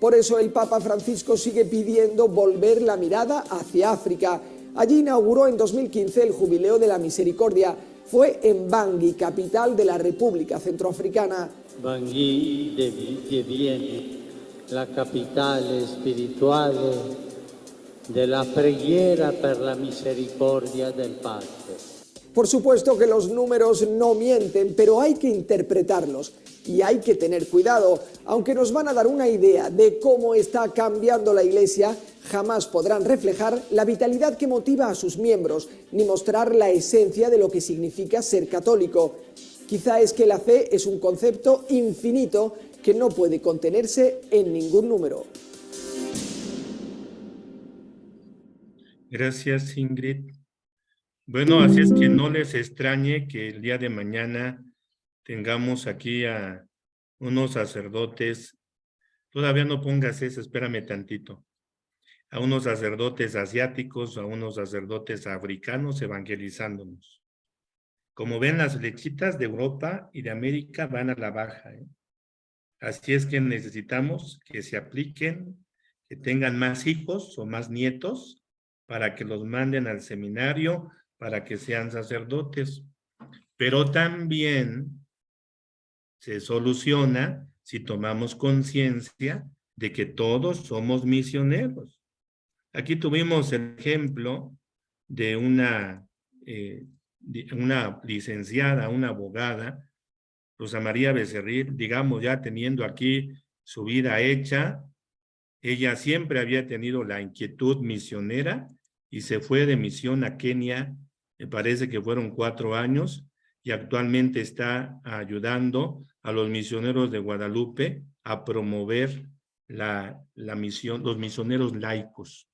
Por eso el Papa Francisco sigue pidiendo volver la mirada hacia África. Allí inauguró en 2015 el Jubileo de la Misericordia. Fue en Bangui, capital de la República Centroafricana. Bangui diviene la capitale spirituale della preghiera per la misericordia del Padre. Por supuesto que los números no mienten, pero hay que interpretarlos y hay que tener cuidado. Aunque nos van a dar una idea de cómo está cambiando la Iglesia, jamás podrán reflejar la vitalidad que motiva a sus miembros, ni mostrar la esencia de lo que significa ser católico. Quizá es que la fe es un concepto infinito que no puede contenerse en ningún número. Gracias, Ingrid. Bueno, así es que no les extrañe que el día de mañana tengamos aquí a unos sacerdotes. Todavía no pongas eso, espérame tantito. A unos sacerdotes asiáticos, a unos sacerdotes africanos evangelizándonos. Como ven, las flechitas de Europa y de América van a la baja, ¿eh? Así es que necesitamos que se apliquen, que tengan más hijos o más nietos para que los manden al seminario, para que sean sacerdotes. Pero también se soluciona si tomamos conciencia de que todos somos misioneros. Aquí tuvimos el ejemplo de una licenciada, una abogada, Rosa María Becerril, digamos, ya teniendo aquí su vida hecha. Ella siempre había tenido la inquietud misionera y se fue de misión a Kenia, me parece que fueron 4 años, y actualmente está ayudando a los misioneros de Guadalupe a promover la misión, los misioneros laicos.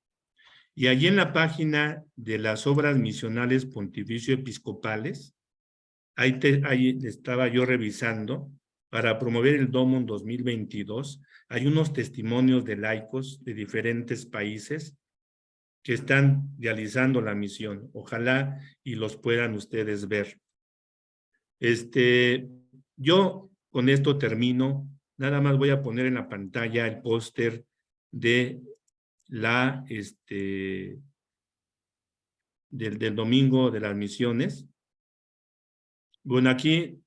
Y allí en la página de las obras misionales pontificio-episcopales, ahí estaba yo revisando, para promover el Domum 2022, hay unos testimonios de laicos de diferentes países que están realizando la misión. Ojalá y los puedan ustedes ver. Yo con esto termino. Nada más voy a poner en la pantalla el póster de del domingo de las misiones. Bueno, aquí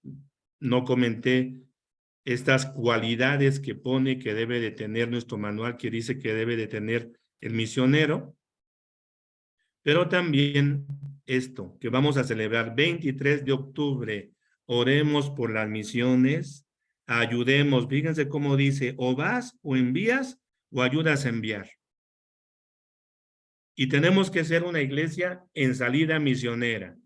no comenté estas cualidades que pone que debe de tener nuestro manual, que dice que debe de tener el misionero, pero también esto, que vamos a celebrar 23 de octubre, oremos por las misiones, ayudemos, fíjense cómo dice, o vas o envías o ayudas a enviar. Y tenemos que ser una iglesia en salida misionera,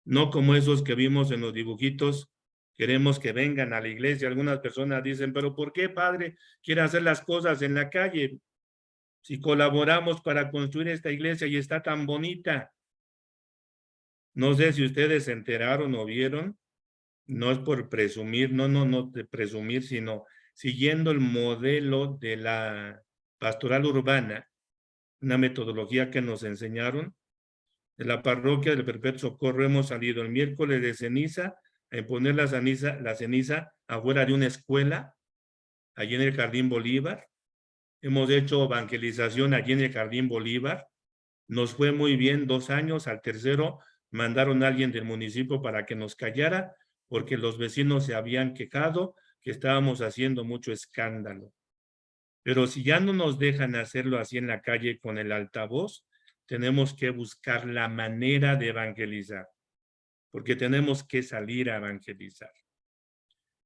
no como esos que vimos en los dibujitos. Queremos que vengan a la iglesia. Algunas personas dicen, pero ¿por qué, padre, quiere hacer las cosas en la calle? Si colaboramos para construir esta iglesia y está tan bonita. No sé si ustedes se enteraron o vieron, no es por presumir, no de presumir, sino siguiendo el modelo de la pastoral urbana, una metodología que nos enseñaron. De la parroquia del Perpetuo Socorro hemos salido el miércoles de ceniza a poner la ceniza afuera de una escuela, allí en el Jardín Bolívar. Hemos hecho evangelización allí en el Jardín Bolívar. Nos fue muy bien 2 años. Al tercero mandaron a alguien del municipio para que nos callara, porque los vecinos se habían quejado que estábamos haciendo mucho escándalo. Pero si ya no nos dejan hacerlo así en la calle con el altavoz, tenemos que buscar la manera de evangelizar, porque tenemos que salir a evangelizar.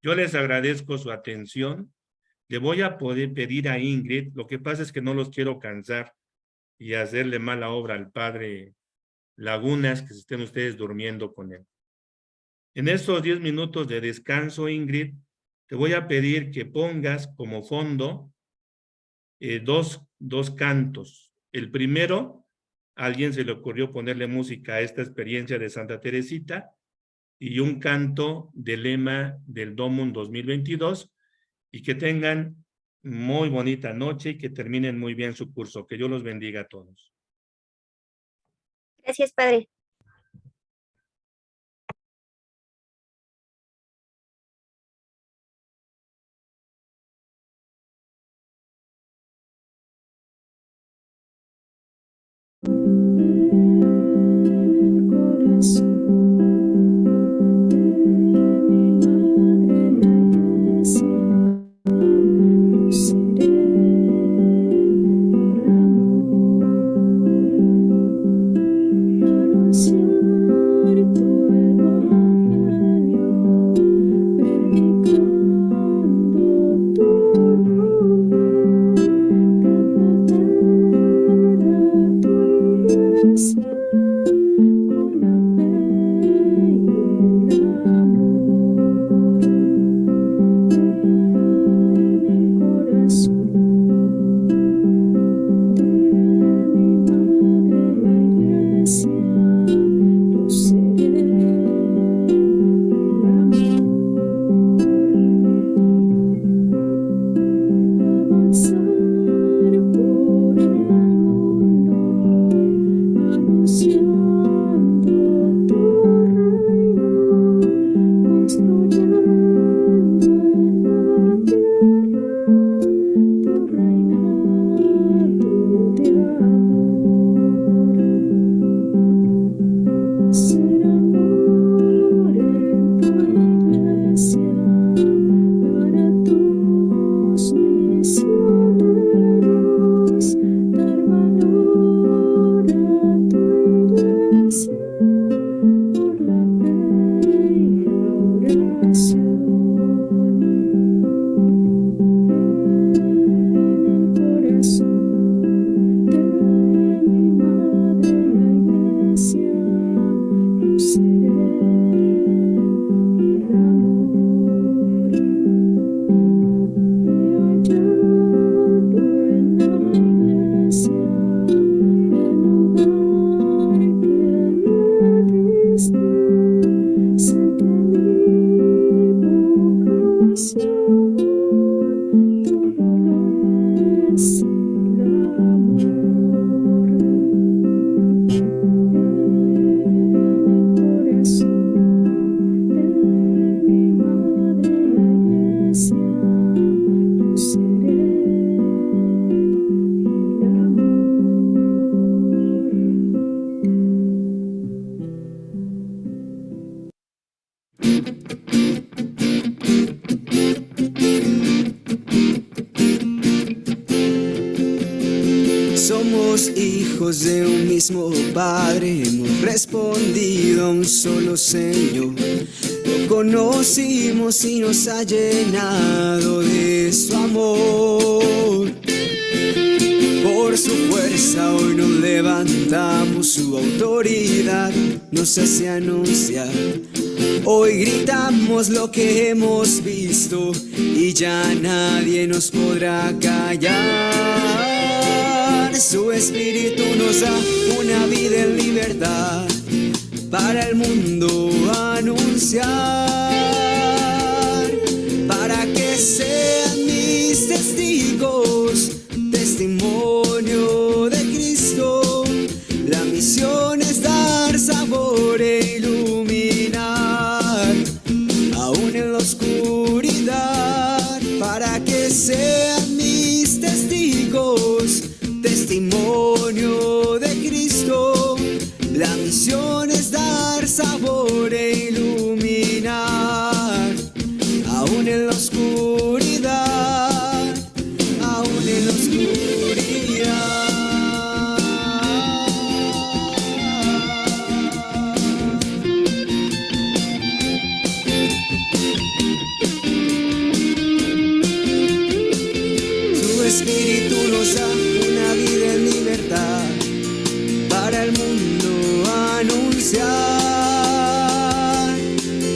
Yo les agradezco su atención. Le voy a poder pedir a Ingrid, lo que pasa es que no los quiero cansar y hacerle mala obra al padre Lagunas, que se estén ustedes durmiendo con él. En estos 10 minutos de descanso, Ingrid, te voy a pedir que pongas como fondo dos cantos. El primero, a alguien se le ocurrió ponerle música a esta experiencia de Santa Teresita, y un canto del lema del Domum 2022, y que tengan muy bonita noche y que terminen muy bien su curso. Que Dios los bendiga a todos. Gracias, padre. hijos de un mismo Padre, hemos respondido a un solo Señor. Lo conocimos y nos ha llenado de su amor. Por su fuerza hoy nos levantamos, su autoridad nos hace anunciar. Hoy gritamos lo que hemos visto y ya nadie nos podrá callar. Su espíritu nos da una vida en libertad para el mundo anunciar, para que sean mis testigos, testimonio de Cristo. La misión es dar sabor e iluminar, aún en la oscuridad, para que sean mis testigos, testimonio de Cristo. La misión es dar sabor e iluminar, aún en la oscuridad, aún en la oscuridad. Su espíritu nos da una vida en libertad para el mundo anunciar,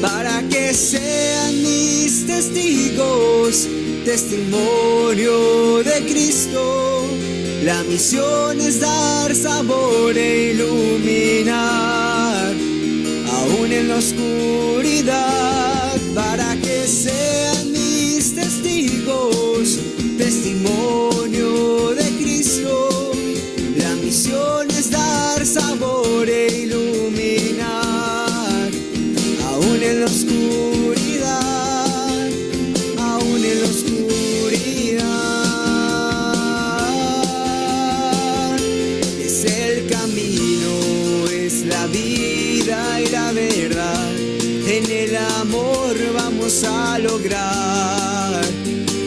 para que sean mis testigos, testimonio de Cristo. La misión es dar sabor e iluminar, aún en la oscuridad, para que sean mis testigos, testimonio de Cristo. La misión es dar sabor e iluminar, aún en la oscuridad, aún en la oscuridad. Es el camino, es la vida y la verdad. En el amor vamos a lograr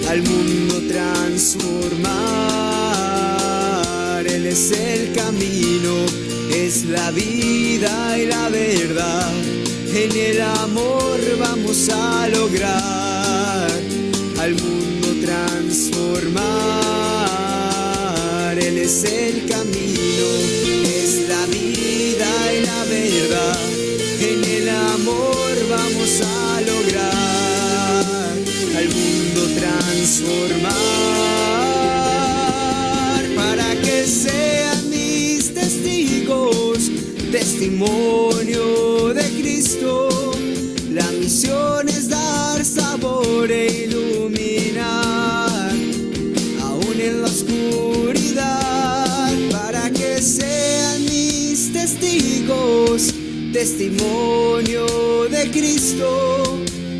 al mundo transformar. Él es el camino, es la vida y la verdad. En el amor vamos a lograr al mundo transformar. Él es el camino, es la vida y la verdad. En el amor vamos a lograr al mundo transformar, para que sean mis testigos, testimonio de Cristo. La misión es dar sabor e iluminar, aún en la oscuridad, para que sean mis testigos, testimonio de Cristo.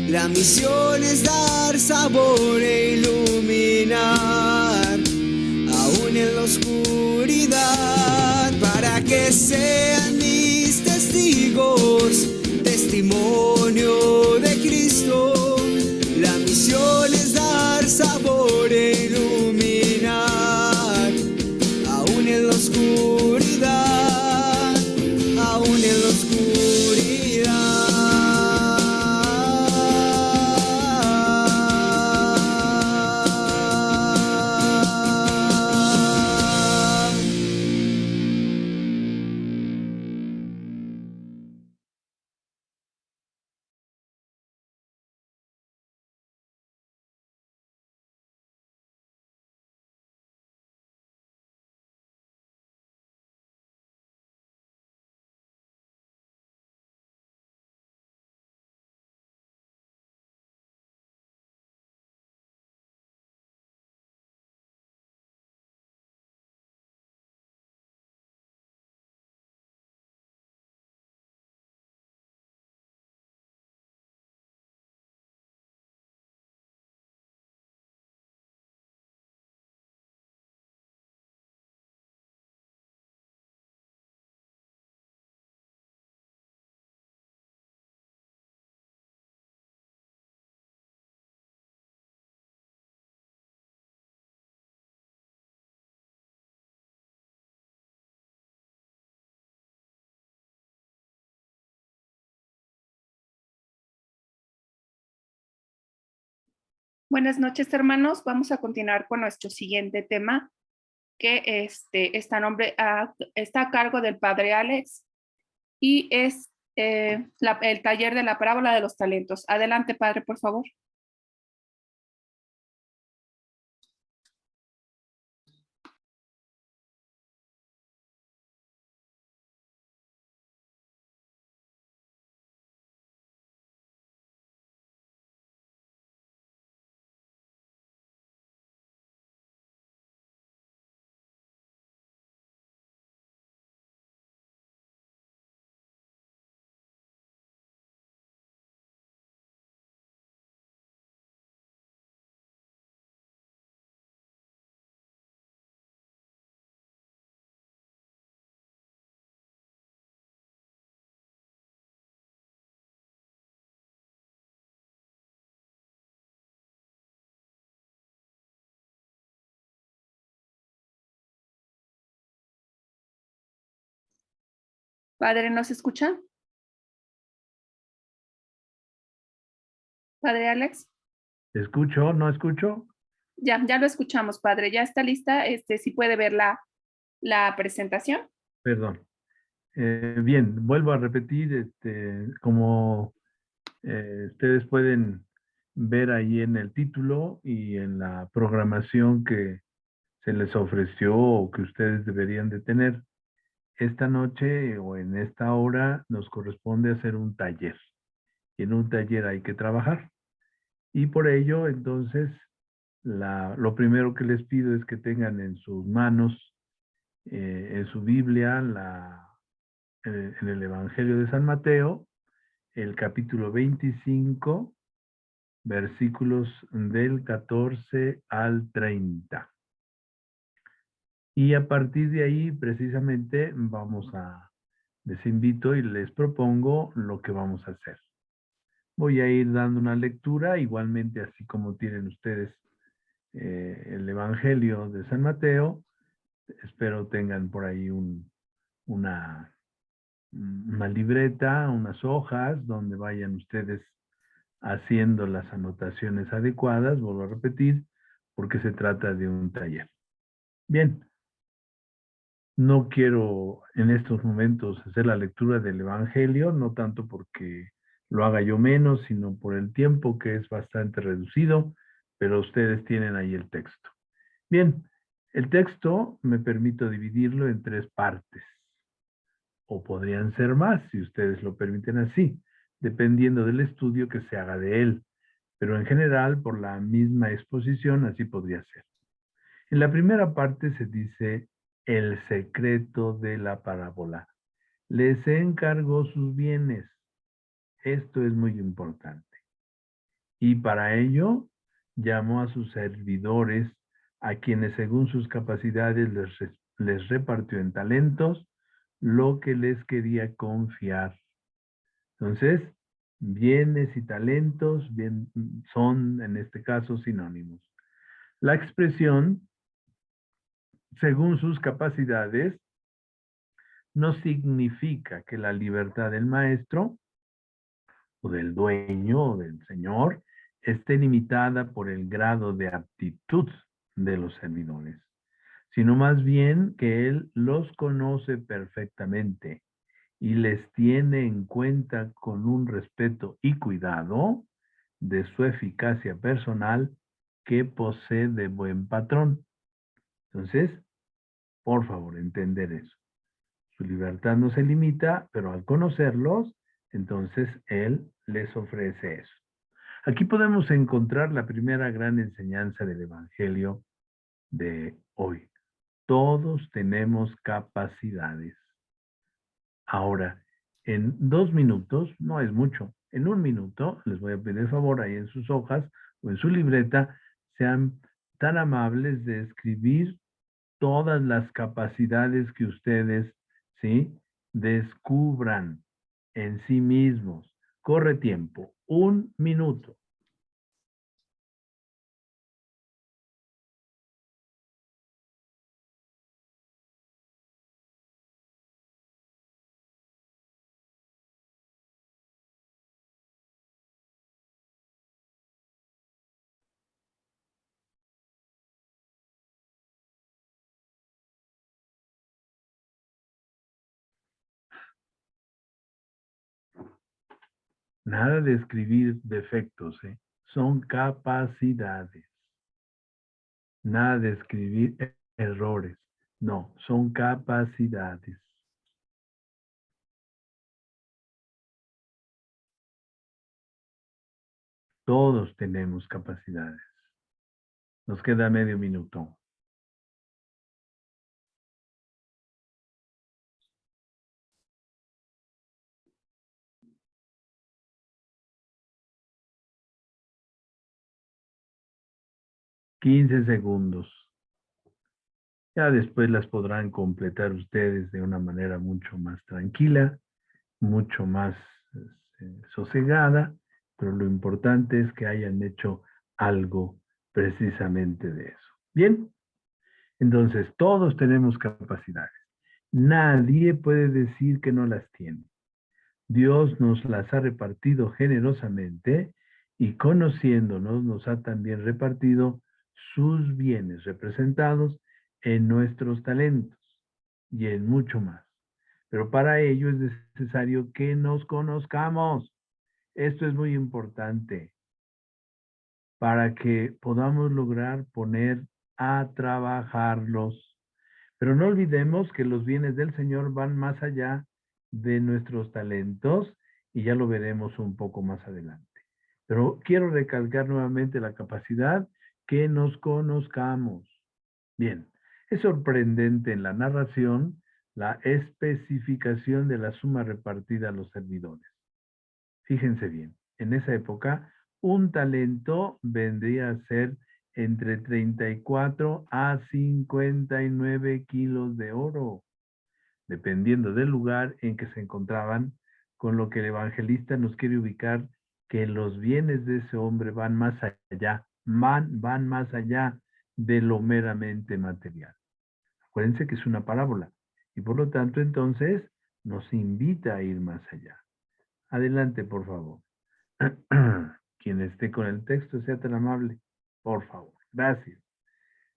La misión es dar sabor e iluminar, aún en la oscuridad, para que sean mis testigos, testimonio de Cristo. La misión es dar sabor e iluminar, aún en la oscuridad, aún en la oscuridad. Buenas noches, hermanos. Vamos a continuar con nuestro siguiente tema, que está a cargo del padre Alex y es el taller de la parábola de los talentos. Adelante, padre, por favor. Padre, ¿nos escucha? Padre Alex. ¿Escucho? ¿No escucho? Ya lo escuchamos, padre. Ya está lista. Si puede ver la presentación. Perdón. Bien, vuelvo a repetir, como ustedes pueden ver ahí en el título y en la programación que se les ofreció o que ustedes deberían de tener, esta noche o en esta hora nos corresponde hacer un taller. Y en un taller hay que trabajar. Y por ello, entonces, lo primero que les pido es que tengan en sus manos, en su Biblia, en el Evangelio de San Mateo, el capítulo 25, versículos del 14 al 30. Y a partir de ahí, precisamente, les invito y les propongo lo que vamos a hacer. Voy a ir dando una lectura, igualmente así como tienen ustedes el Evangelio de San Mateo. Espero tengan por ahí una libreta, unas hojas donde vayan ustedes haciendo las anotaciones adecuadas, vuelvo a repetir, porque se trata de un taller. Bien, no quiero en estos momentos hacer la lectura del Evangelio, no tanto porque lo haga yo menos, sino por el tiempo que es bastante reducido, pero ustedes tienen ahí el texto. Bien, el texto me permito dividirlo en 3 partes, o podrían ser más, si ustedes lo permiten así, dependiendo del estudio que se haga de él, pero en general, por la misma exposición, así podría ser. En la primera parte se dice el secreto de la parábola. Les encargó sus bienes. Esto es muy importante. Y para ello llamó a sus servidores, a quienes según sus capacidades les repartió en talentos lo que les quería confiar. Entonces, bienes y talentos son en este caso sinónimos. La expresión según sus capacidades no significa que la libertad del maestro o del dueño o del señor esté limitada por el grado de aptitud de los servidores, sino más bien que él los conoce perfectamente y les tiene en cuenta con un respeto y cuidado de su eficacia personal que posee de buen patrón. Entonces, por favor, entender eso. Su libertad no se limita, pero al conocerlos, entonces Él les ofrece eso. Aquí podemos encontrar la primera gran enseñanza del Evangelio de hoy. Todos tenemos capacidades. Ahora, en 2 minutos, no es mucho, en 1 minuto, les voy a pedir el favor ahí en sus hojas o en su libreta, sean tan amables de escribir todas las capacidades que ustedes, ¿sí?, descubran en sí mismos. Corre tiempo, 1 minuto. Nada de escribir defectos, ¿eh? Son capacidades. Nada de escribir errores. No, son capacidades. Todos tenemos capacidades. Nos queda medio minuto. $15 segundos. Ya después las podrán completar ustedes de una manera mucho más tranquila, mucho más sosegada, pero lo importante es que hayan hecho algo precisamente de eso. Bien, entonces todos tenemos capacidades. Nadie puede decir que no las tiene. Dios nos las ha repartido generosamente y conociéndonos nos ha también repartido sus bienes representados en nuestros talentos y en mucho más. Pero para ello es necesario que nos conozcamos. Esto es muy importante para que podamos lograr poner a trabajarlos. Pero no olvidemos que los bienes del Señor van más allá de nuestros talentos y ya lo veremos un poco más adelante. Pero quiero recalcar nuevamente la capacidad que nos conozcamos. Bien, es sorprendente en la narración la especificación de la suma repartida a los servidores. Fíjense bien, en esa época un talento vendría a ser entre 34 a 59 kilos de oro, dependiendo del lugar en que se encontraban, con lo que el evangelista nos quiere ubicar que los bienes de ese hombre van más allá, van más allá de lo meramente material. Acuérdense que es una parábola y por lo tanto entonces nos invita a ir más allá. Adelante, por favor. Quien esté con el texto, sea tan amable. Por favor. Gracias.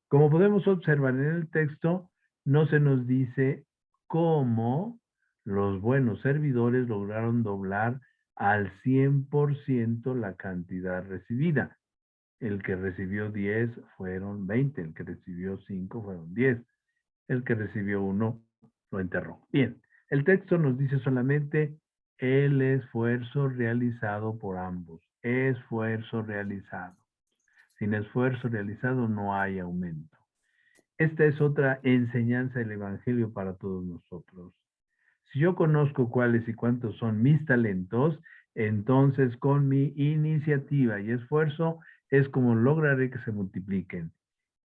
Como podemos observar en el texto, no se nos dice cómo los buenos servidores lograron doblar al 100% la cantidad recibida. El que recibió 10 fueron 20, el que recibió 5 fueron 10, el que recibió 1 lo enterró. Bien, el texto nos dice solamente el esfuerzo realizado por ambos. Esfuerzo realizado. Sin esfuerzo realizado no hay aumento. Esta es otra enseñanza del Evangelio para todos nosotros. Si yo conozco cuáles y cuántos son mis talentos, entonces con mi iniciativa y esfuerzo es como lograré que se multipliquen.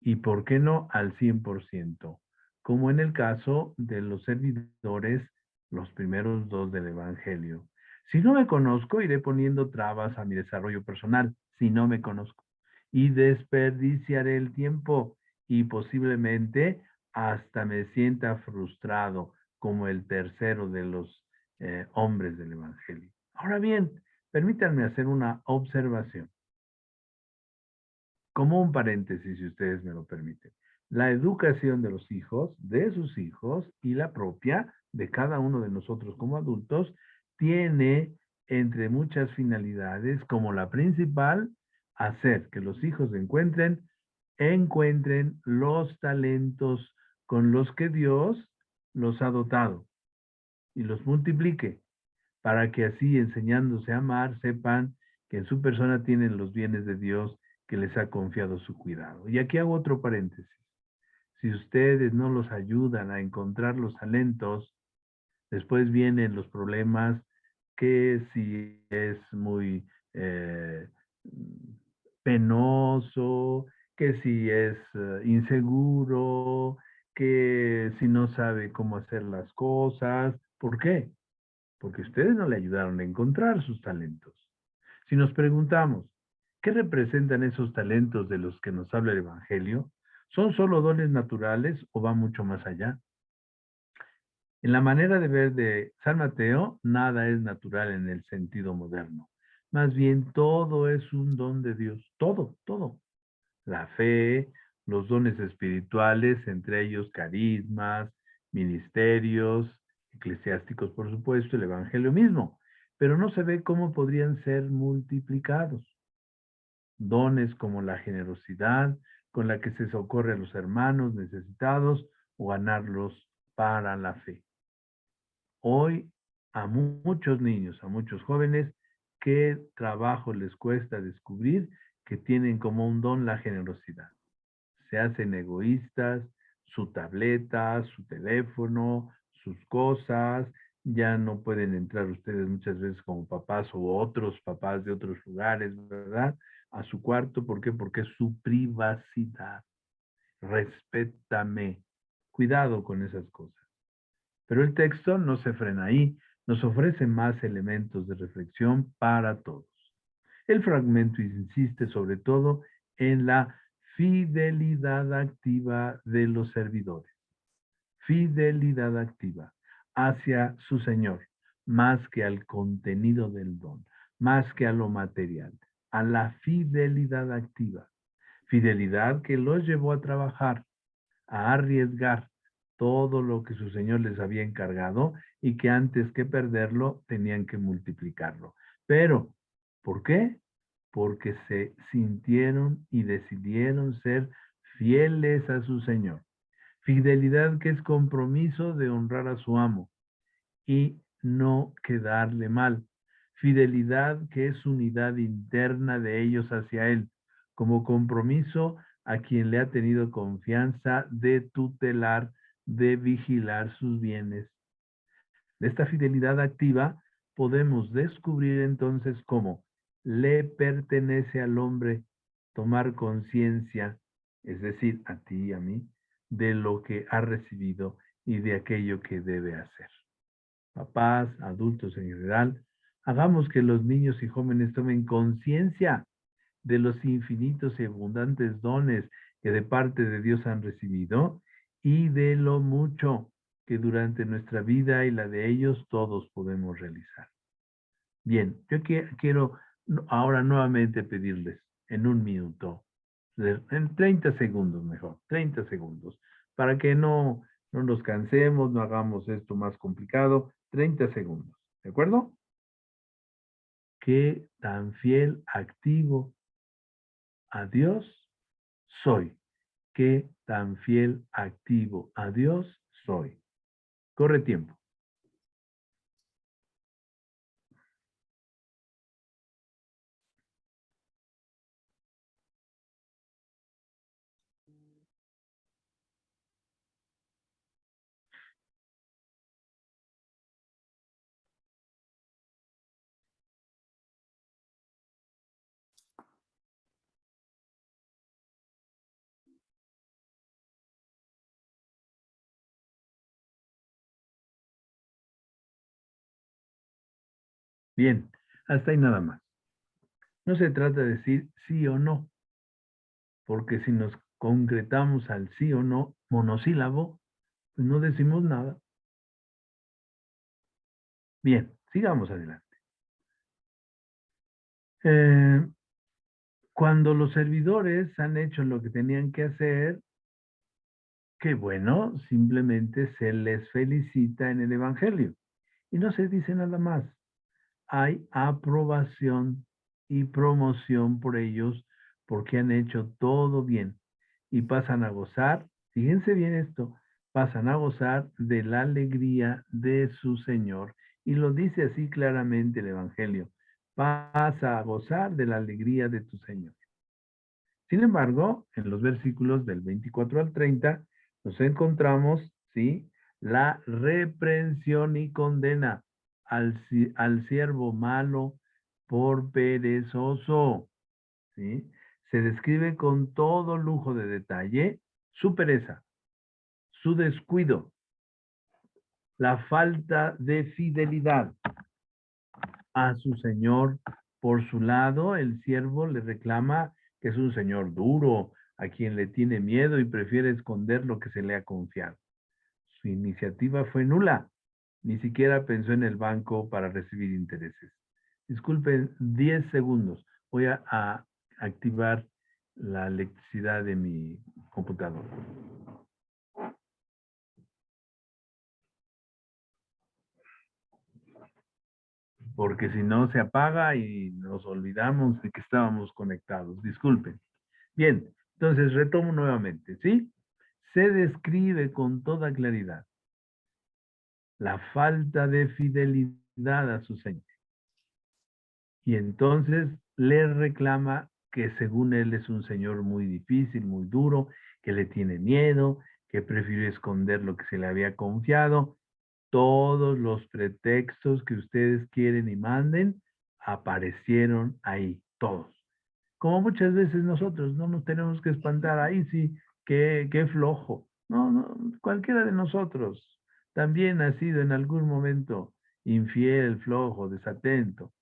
Y por qué no al 100%, como en el caso de los servidores, los primeros 2 del Evangelio. Si no me conozco, iré poniendo trabas a mi desarrollo personal, si no me conozco. Y desperdiciaré el tiempo y posiblemente hasta me sienta frustrado como el tercero de los hombres del Evangelio. Ahora bien, permítanme hacer una observación. Como un paréntesis, si ustedes me lo permiten. La educación de los hijos, de sus hijos y la propia de cada uno de nosotros como adultos tiene entre muchas finalidades como la principal hacer que los hijos encuentren los talentos con los que Dios los ha dotado y los multiplique para que así enseñándose a amar sepan que en su persona tienen los bienes de Dios que les ha confiado su cuidado. Y aquí hago otro paréntesis. Si ustedes no los ayudan a encontrar los talentos, después vienen los problemas que si es muy penoso, que si es inseguro, que si no sabe cómo hacer las cosas. ¿Por qué? Porque ustedes no le ayudaron a encontrar sus talentos. Si nos preguntamos, ¿qué representan esos talentos de los que nos habla el Evangelio? ¿Son solo dones naturales o va mucho más allá? En la manera de ver de San Mateo, nada es natural en el sentido moderno. Más bien, todo es un don de Dios. Todo, todo. La fe, los dones espirituales, entre ellos carismas, ministerios, eclesiásticos, por supuesto, el Evangelio mismo. pero no se ve cómo podrían ser multiplicados. Dones como la generosidad con la que se socorre a los hermanos necesitados o ganarlos para la fe. Hoy a muchos niños, a muchos jóvenes, ¿qué trabajo les cuesta descubrir que tienen como un don la generosidad? Se hacen egoístas, su tableta, su teléfono, sus cosas, ya no pueden entrar ustedes muchas veces como papás o otros papás de otros lugares, ¿verdad? A su cuarto, ¿por qué? Porque es su privacidad. Respétame. Cuidado con esas cosas. Pero el texto no se frena ahí, nos ofrece más elementos de reflexión para todos. El fragmento insiste sobre todo en la fidelidad activa de los servidores. Fidelidad activa hacia su Señor, más que al contenido del don, más que a lo material, a la fidelidad activa. Fidelidad que los llevó a trabajar, a arriesgar todo lo que su Señor les había encargado y que antes que perderlo tenían que multiplicarlo. Pero, ¿por qué? Porque se sintieron y decidieron ser fieles a su Señor. Fidelidad que es compromiso de honrar a su amo y no quedarle mal. Fidelidad que es unidad interna de ellos hacia Él, como compromiso a quien le ha tenido confianza de tutelar, de vigilar sus bienes. De esta fidelidad activa podemos descubrir entonces cómo le pertenece al hombre tomar conciencia, es decir, a ti y a mí, de lo que ha recibido y de aquello que debe hacer. Papás, adultos en general, hagamos que los niños y jóvenes tomen conciencia de los infinitos y abundantes dones que de parte de Dios han recibido y de lo mucho que durante nuestra vida y la de ellos todos podemos realizar. Bien, yo quiero ahora nuevamente pedirles en un minuto, en 30 segundos mejor, 30 segundos, para que no nos cansemos, no hagamos esto más complicado, 30 segundos, ¿de acuerdo? ¿Qué tan fiel, activo a Dios soy? ¿Qué tan fiel, activo a Dios soy? Corre tiempo. Bien, hasta ahí nada más. No se trata de decir sí o no, porque si nos concretamos al sí o no monosílabo, pues no decimos nada. Bien, sigamos adelante. Cuando los servidores han hecho lo que tenían que hacer, qué bueno, simplemente se les felicita en el Evangelio. Y no se dice nada más. Hay aprobación y promoción por ellos porque han hecho todo bien y pasan a gozar, fíjense bien esto, pasan a gozar de la alegría de su Señor. Y lo dice así claramente el Evangelio, pasa a gozar de la alegría de tu Señor. Sin embargo, en los versículos del 24 al 30 nos encontramos, ¿sí?, la reprensión y condena al siervo malo por perezoso, ¿sí? Se describe con todo lujo de detalle su pereza, su descuido, la falta de fidelidad a su señor. Por su lado, el siervo le reclama que es un señor duro, a quien le tiene miedo y prefiere esconder lo que se le ha confiado. Su iniciativa fue nula. Ni siquiera pensó en el banco para recibir intereses. Disculpen, 10 segundos. Voy a activar la electricidad de mi computadora. porque si no se apaga y nos olvidamos de que estábamos conectados. Disculpen. Bien, entonces retomo nuevamente, ¿sí? Se describe con toda claridad la falta de fidelidad a su Señor. Y entonces le reclama que según él es un Señor muy difícil, muy duro, que le tiene miedo, que prefirió esconder lo que se le había confiado. Todos los pretextos que ustedes quieren y manden aparecieron ahí, todos. Como muchas veces nosotros, no nos tenemos que espantar, ahí sí, qué flojo. No, no, cualquiera de nosotros también ha sido en algún momento infiel, flojo, desatento.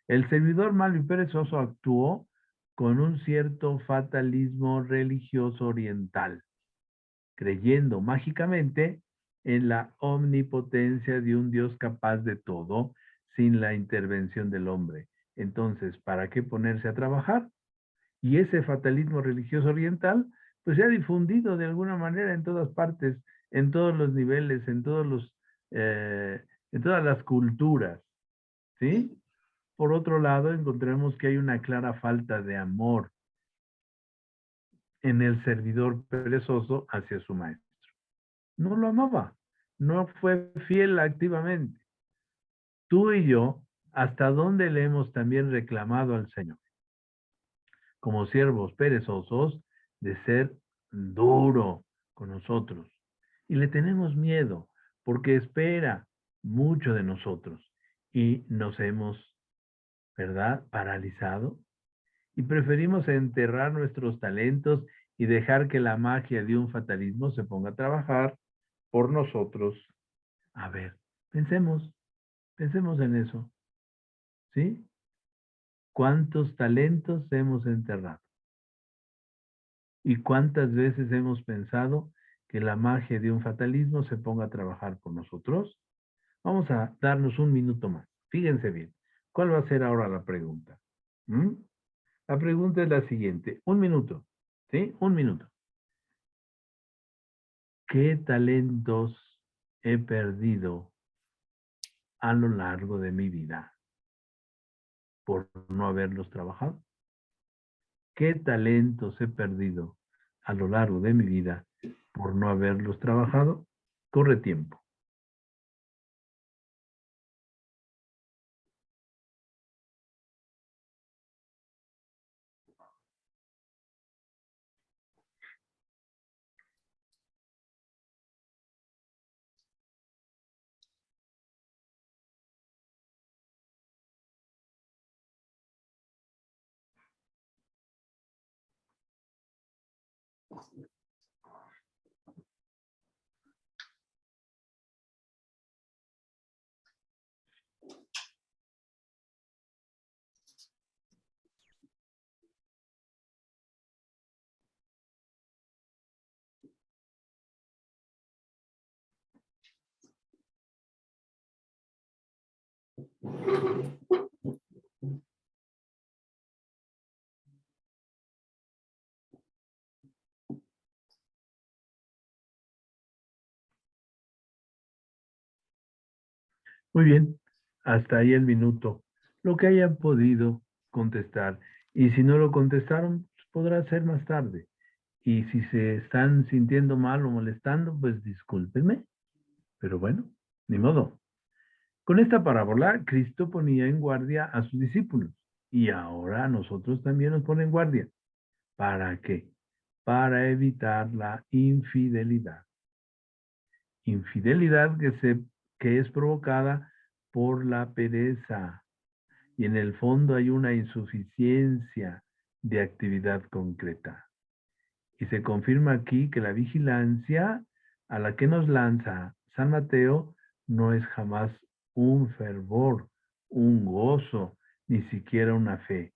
El servidor malo y perezoso actuó con un cierto fatalismo religioso oriental, creyendo mágicamente en la omnipotencia de un Dios capaz de todo sin la intervención del hombre. Entonces, ¿para qué ponerse a trabajar? Y ese fatalismo religioso oriental, pues se ha difundido de alguna manera en todas partes, en todos los niveles, en todas las culturas, ¿sí? Por otro lado, encontramos que hay una clara falta de amor en el servidor perezoso hacia su maestro. No lo amaba, no fue fiel activamente. Tú y yo, ¿hasta dónde le hemos también reclamado al Señor? Como siervos perezosos, de ser duro con nosotros. Y le tenemos miedo, porque espera mucho de nosotros. Y nos hemos, ¿verdad?, paralizado. Y preferimos enterrar nuestros talentos y dejar que la magia de un fatalismo se ponga a trabajar por nosotros. A ver, pensemos en eso, ¿sí? ¿Cuántos talentos hemos enterrado? ¿Y cuántas veces hemos pensado que la magia de un fatalismo se ponga a trabajar por nosotros? Vamos a darnos un minuto más. Fíjense bien. ¿Cuál va a ser ahora la pregunta? La pregunta es la siguiente. Un minuto. ¿Sí? Un minuto. ¿Qué talentos he perdido a lo largo de mi vida por no haberlos trabajado? ¿Qué talentos he perdido a lo largo de mi vida por no haberlos trabajado? Corre tiempo. Muy bien, hasta ahí el minuto. Lo que hayan podido contestar. Y si no lo contestaron, pues podrá ser más tarde. Y si se están sintiendo mal o molestando, pues discúlpenme. Pero bueno, ni modo. Con esta parábola, Cristo ponía en guardia a sus discípulos. Y ahora a nosotros también nos pone en guardia. ¿Para qué? Para evitar la infidelidad. Infidelidad que es provocada por la pereza. Y en el fondo hay una insuficiencia de actividad concreta. Y se confirma aquí que la vigilancia a la que nos lanza San Mateo no es jamás un fervor, un gozo, ni siquiera una fe.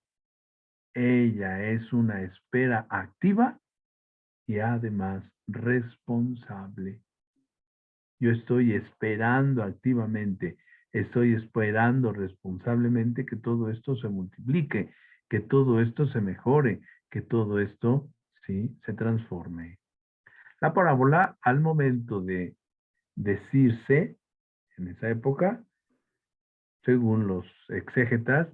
Ella es una espera activa y además responsable. Yo estoy esperando activamente, estoy esperando responsablemente que todo esto se multiplique, que todo esto se mejore, que todo esto, sí, se transforme. La parábola, al momento de decirse, en esa época, según los exégetas,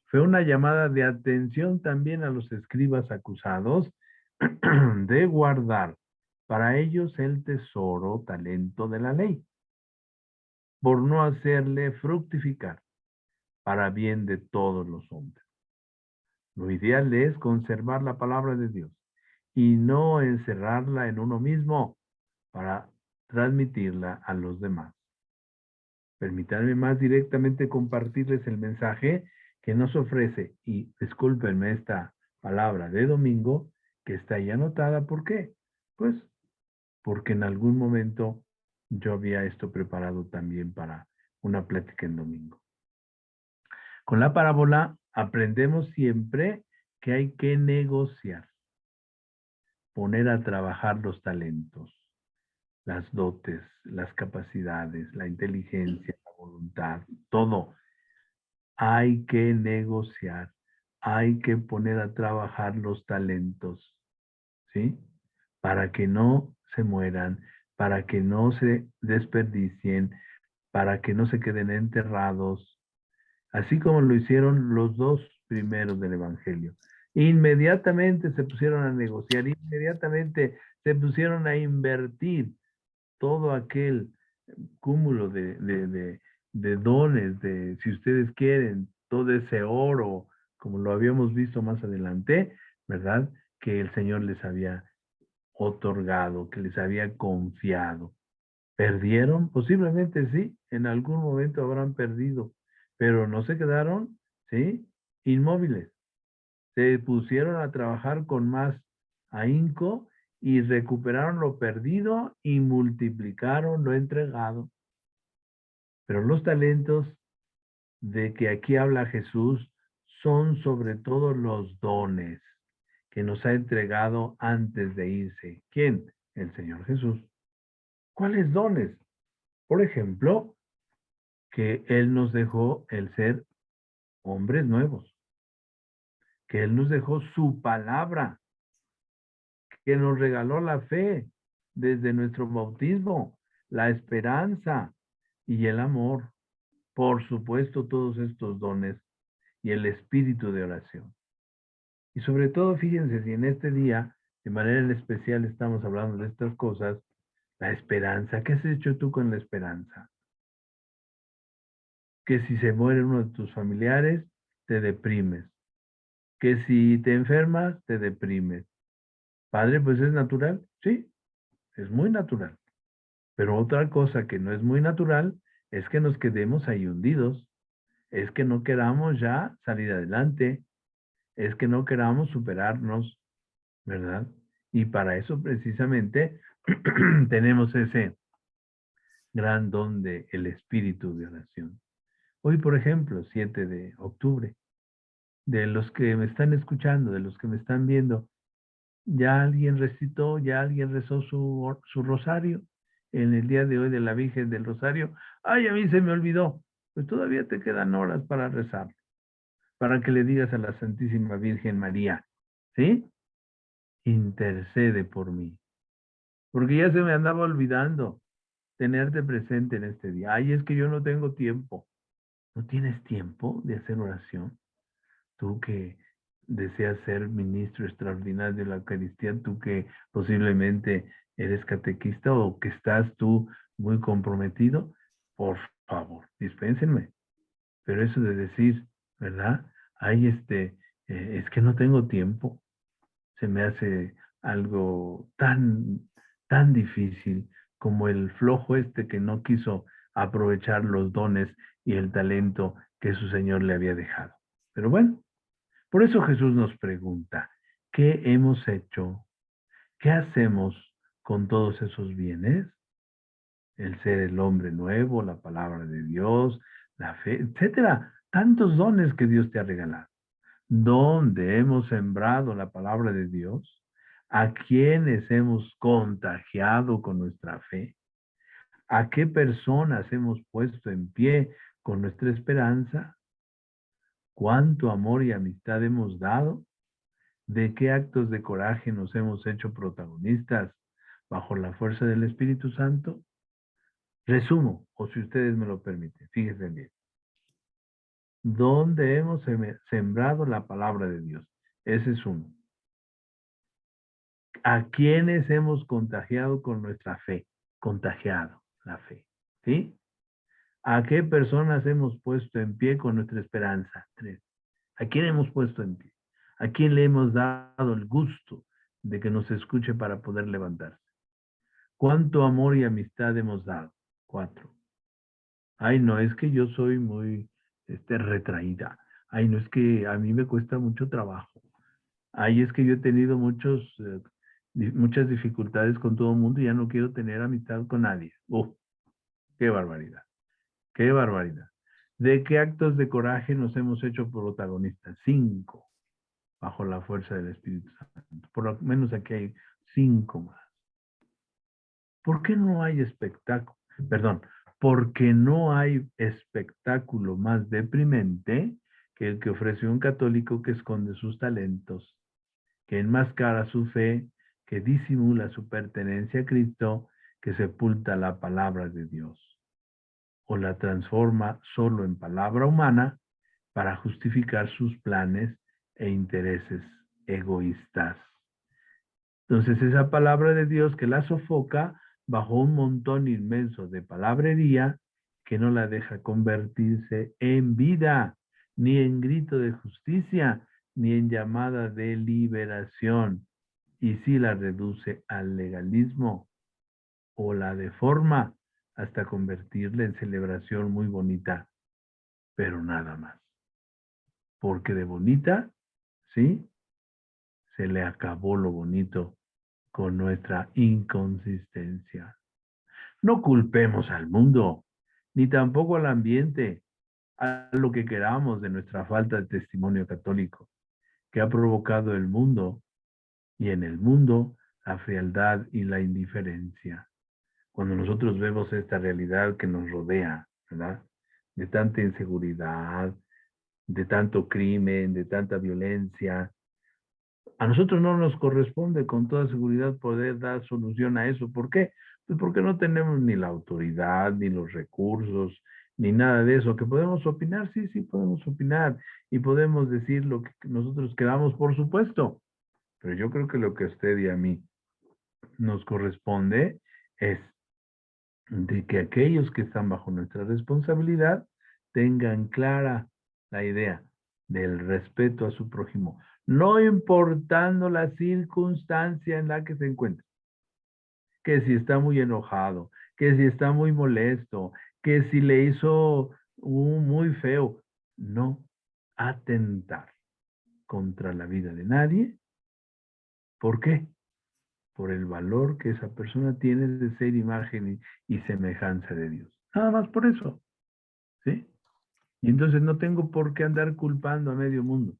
fue una llamada de atención también a los escribas acusados de guardar para ellos el tesoro, talento de la ley, por no hacerle fructificar para bien de todos los hombres. Lo ideal es conservar la palabra de Dios y no encerrarla en uno mismo para transmitirla a los demás. Permítanme más directamente compartirles el mensaje que nos ofrece, y discúlpenme esta palabra de domingo, que está ahí anotada. ¿Por qué? Pues porque en algún momento yo había esto preparado también para una plática en domingo. Con la parábola aprendemos siempre que hay que negociar, poner a trabajar los talentos, las dotes, las capacidades, la inteligencia, la voluntad, todo. Hay que negociar, hay que poner a trabajar los talentos, ¿sí? Para que no se mueran, para que no se desperdicien, para que no se queden enterrados, así como lo hicieron los dos primeros del Evangelio. Inmediatamente se pusieron a negociar, inmediatamente se pusieron a invertir todo aquel cúmulo de dones, de, si ustedes quieren, todo ese oro, como lo habíamos visto más adelante, ¿verdad? Que el Señor les había otorgado, que les había confiado. ¿Perdieron? Posiblemente sí, en algún momento habrán perdido, pero no se quedaron, ¿sí? Inmóviles. Se pusieron a trabajar con más ahínco y recuperaron lo perdido y multiplicaron lo entregado. Pero los talentos de que aquí habla Jesús son sobre todo los dones que nos ha entregado antes de irse. ¿Quién? El Señor Jesús. ¿Cuáles dones? Por ejemplo, que Él nos dejó el ser hombres nuevos, que Él nos dejó su palabra, que nos regaló la fe desde nuestro bautismo, la esperanza y el amor. Por supuesto, todos estos dones y el espíritu de oración. Y sobre todo, fíjense, si en este día, de manera especial, estamos hablando de estas cosas, la esperanza. ¿Qué has hecho tú con la esperanza? Que si se muere uno de tus familiares, te deprimes. Que si te enfermas, te deprimes. Padre, pues es natural. Sí, es muy natural. Pero otra cosa que no es muy natural es que nos quedemos ahí hundidos. Es que no queramos ya salir adelante. Es que no queramos superarnos, ¿verdad? Y para eso precisamente tenemos ese gran don de el espíritu de oración. Hoy, por ejemplo, 7 de octubre, de los que me están escuchando, de los que me están viendo, ya alguien recitó, ya alguien rezó su rosario en el día de hoy de la Virgen del Rosario. Ay, a mí se me olvidó. Pues todavía te quedan horas para rezar, para que le digas a la Santísima Virgen María, ¿sí? Intercede por mí. Porque ya se me andaba olvidando tenerte presente en este día. Ay, es que yo no tengo tiempo. ¿No tienes tiempo de hacer oración? Tú que deseas ser ministro extraordinario de la Eucaristía, tú que posiblemente eres catequista o que estás tú muy comprometido, por favor, dispénsenme. Pero eso de decir, ¿verdad? Ay, es que no tengo tiempo. Se me hace algo tan difícil como el flojo que no quiso aprovechar los dones y el talento que su Señor le había dejado. Pero bueno, por eso Jesús nos pregunta, ¿qué hemos hecho? ¿Qué hacemos con todos esos bienes? El ser el hombre nuevo, la palabra de Dios, la fe, etcétera. Tantos dones que Dios te ha regalado. ¿Dónde hemos sembrado la palabra de Dios? ¿A quiénes hemos contagiado con nuestra fe? ¿A qué personas hemos puesto en pie con nuestra esperanza? ¿Cuánto amor y amistad hemos dado? ¿De qué actos de coraje nos hemos hecho protagonistas bajo la fuerza del Espíritu Santo? Resumo, o si ustedes me lo permiten, fíjense bien. ¿Dónde hemos sembrado la palabra de Dios? Ese es uno. ¿A quiénes hemos contagiado con nuestra fe? Contagiado la fe. ¿Sí? ¿A qué personas hemos puesto en pie con nuestra esperanza? 3. ¿A quién hemos puesto en pie? ¿A quién le hemos dado el gusto de que nos escuche para poder levantarse? ¿Cuánto amor y amistad hemos dado? 4. Ay, no, es que yo soy muy retraída. Ay, no, es que a mí me cuesta mucho trabajo. Ay, es que yo he tenido muchas dificultades con todo el mundo y ya no quiero tener amistad con nadie. ¡Qué barbaridad! ¡Qué barbaridad! ¿De qué actos de coraje nos hemos hecho protagonistas? 5, bajo la fuerza del Espíritu Santo. Por lo menos aquí hay 5 más. ¿Por qué no hay espectáculo? Perdón, porque no hay espectáculo más deprimente que el que ofrece un católico que esconde sus talentos, que enmascara su fe, que disimula su pertenencia a Cristo, que sepulta la palabra de Dios o la transforma solo en palabra humana para justificar sus planes e intereses egoístas. Entonces esa palabra de Dios que la sofoca bajo un montón inmenso de palabrería que no la deja convertirse en vida, ni en grito de justicia, ni en llamada de liberación, y sí la reduce al legalismo o la deforma hasta convertirla en celebración muy bonita, pero nada más. Porque de bonita, ¿sí? Se le acabó lo bonito con nuestra inconsistencia. No culpemos al mundo, ni tampoco al ambiente, a lo que queramos de nuestra falta de testimonio católico, que ha provocado el mundo, y en el mundo la frialdad y la indiferencia. Cuando nosotros vemos esta realidad que nos rodea, ¿verdad? De tanta inseguridad, de tanto crimen, de tanta violencia, a nosotros no nos corresponde con toda seguridad poder dar solución a eso. ¿Por qué? Pues porque no tenemos ni la autoridad, ni los recursos, ni nada de eso. ¿Que podemos opinar? Sí, sí podemos opinar. Y podemos decir lo que nosotros queramos, por supuesto. Pero yo creo que lo que a usted y a mí nos corresponde es de que aquellos que están bajo nuestra responsabilidad tengan clara la idea del respeto a su prójimo, no importando la circunstancia en la que se encuentra. Que si está muy enojado, que si está muy molesto, que si le hizo muy feo. No atentar contra la vida de nadie. ¿Por qué? Por el valor que esa persona tiene de ser imagen y semejanza de Dios. Nada más por eso. ¿Sí? Y entonces no tengo por qué andar culpando a medio mundo.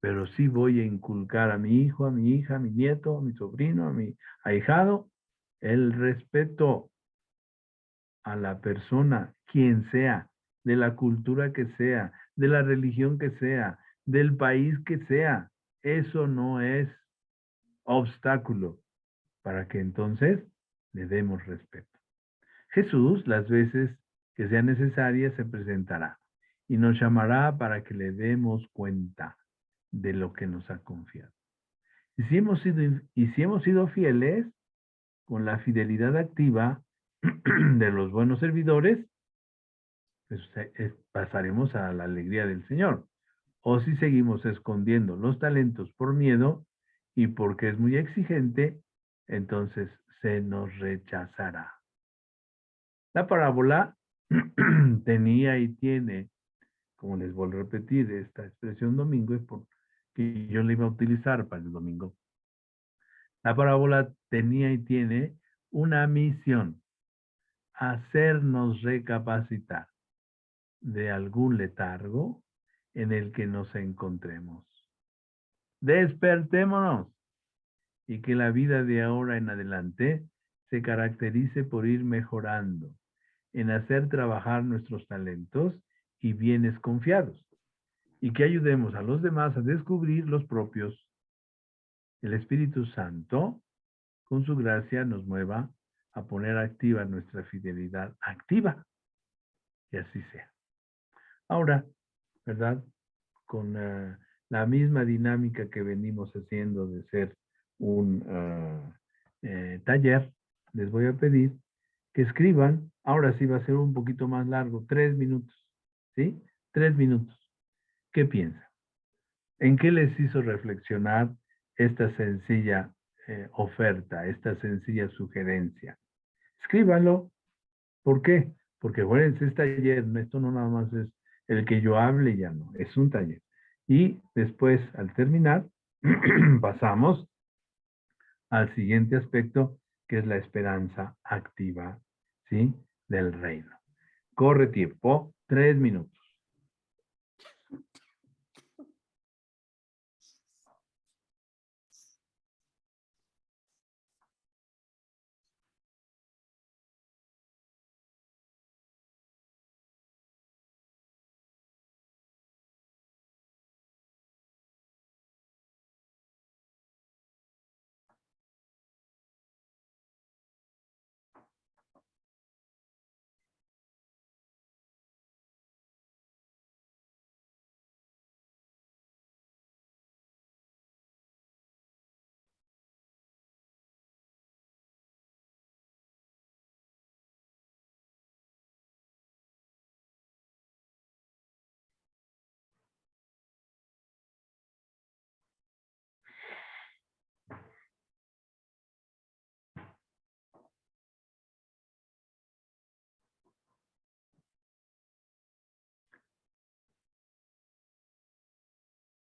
Pero sí voy a inculcar a mi hijo, a mi hija, a mi nieto, a mi sobrino, a mi ahijado, el respeto a la persona, quien sea, de la cultura que sea, de la religión que sea, del país que sea. Eso no es obstáculo para que entonces le demos respeto. Jesús, las veces que sea necesaria, se presentará y nos llamará para que le demos cuenta de lo que nos ha confiado. Y si hemos sido fieles, con la fidelidad activa de los buenos servidores, pues pasaremos a la alegría del Señor. O si seguimos escondiendo los talentos por miedo y porque es muy exigente, entonces se nos rechazará. La parábola tenía y tiene, como les vuelvo a repetir, esta expresión domingo es porque yo la iba a utilizar para el domingo. La parábola tenía y tiene una misión: hacernos recapacitar de algún letargo en el que nos encontremos. Despertémonos y que la vida de ahora en adelante se caracterice por ir mejorando, en hacer trabajar nuestros talentos y bienes confiados, y que ayudemos a los demás a descubrir los propios. El Espíritu Santo, con su gracia, nos mueva a poner activa nuestra fidelidad activa, y así sea. Ahora, ¿verdad? Con la misma dinámica que venimos haciendo de ser un taller, les voy a pedir que escriban, ahora sí va a ser un poquito más largo, 3 minutos, ¿sí? 3 minutos. ¿Qué piensan? ¿En qué les hizo reflexionar esta sencilla oferta, esta sencilla sugerencia? Escríbanlo. ¿Por qué? Porque acuérdense, es taller, esto no nada más es el que yo hable, ya no, es un taller. Y después, al terminar, pasamos al siguiente aspecto, que es la esperanza activa, ¿sí? Del reino. Corre tiempo, 3 minutos.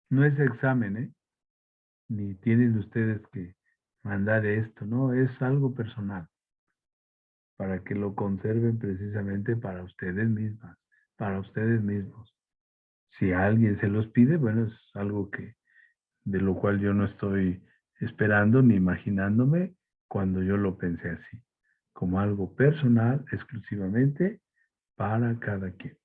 No es examen, ¿eh? Ni tienen ustedes que mandar esto, no, es algo personal, para que lo conserven precisamente para ustedes mismas, para ustedes mismos. Si alguien se los pide, bueno, es algo que, de lo cual yo no estoy esperando ni imaginándome cuando yo lo pensé así, como algo personal, exclusivamente para cada quien.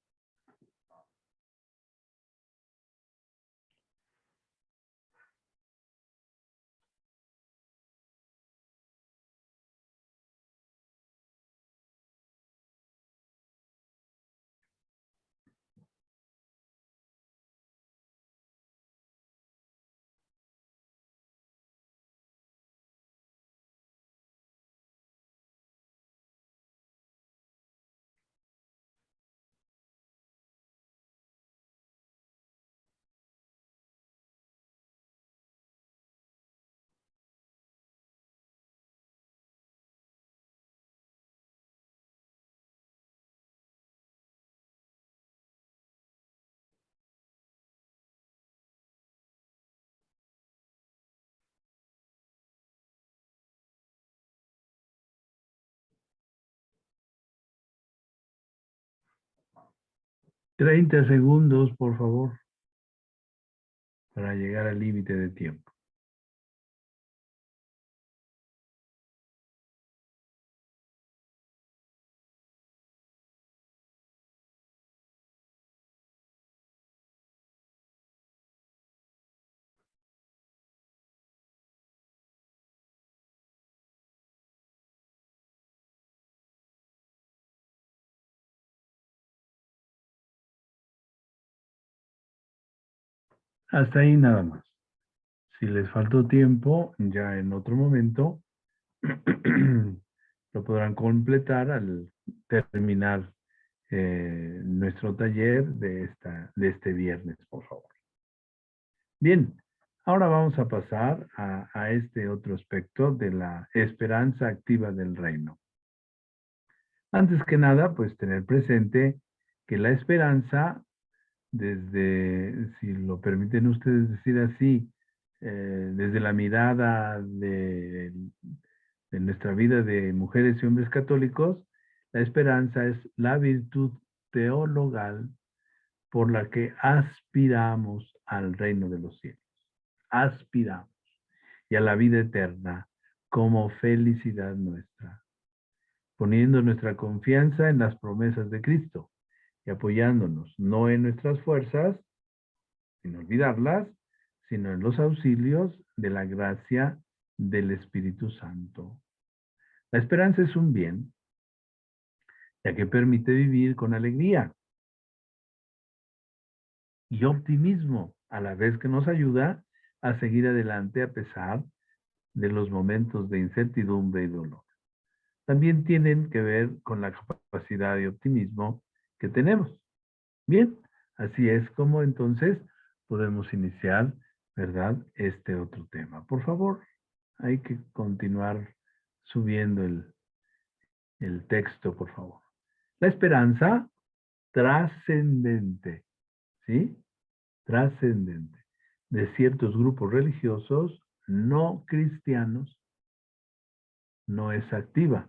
$30 segundos, por favor, para llegar al límite de tiempo. Hasta ahí nada más. Si les faltó tiempo, ya en otro momento lo podrán completar al terminar nuestro taller de este viernes, por favor. Bien, ahora vamos a pasar a este otro aspecto de la esperanza activa del reino. Antes que nada, pues tener presente que la esperanza, desde, si lo permiten ustedes decir así, desde la mirada de nuestra vida de mujeres y hombres católicos, la esperanza es la virtud teologal por la que aspiramos al reino de los cielos. Aspiramos. Y a la vida eterna como felicidad nuestra, poniendo nuestra confianza en las promesas de Cristo y apoyándonos no en nuestras fuerzas, sin olvidarlas, sino en los auxilios de la gracia del Espíritu Santo. La esperanza es un bien, ya que permite vivir con alegría. y optimismo, a la vez que nos ayuda a seguir adelante a pesar de los momentos de incertidumbre y dolor. También tienen que ver con la capacidad de optimismo que tenemos. Bien, así es como entonces podemos iniciar, ¿verdad?, este otro tema. Por favor, hay que continuar subiendo el texto, por favor. La esperanza trascendente, ¿sí? Trascendente de ciertos grupos religiosos no cristianos no es activa,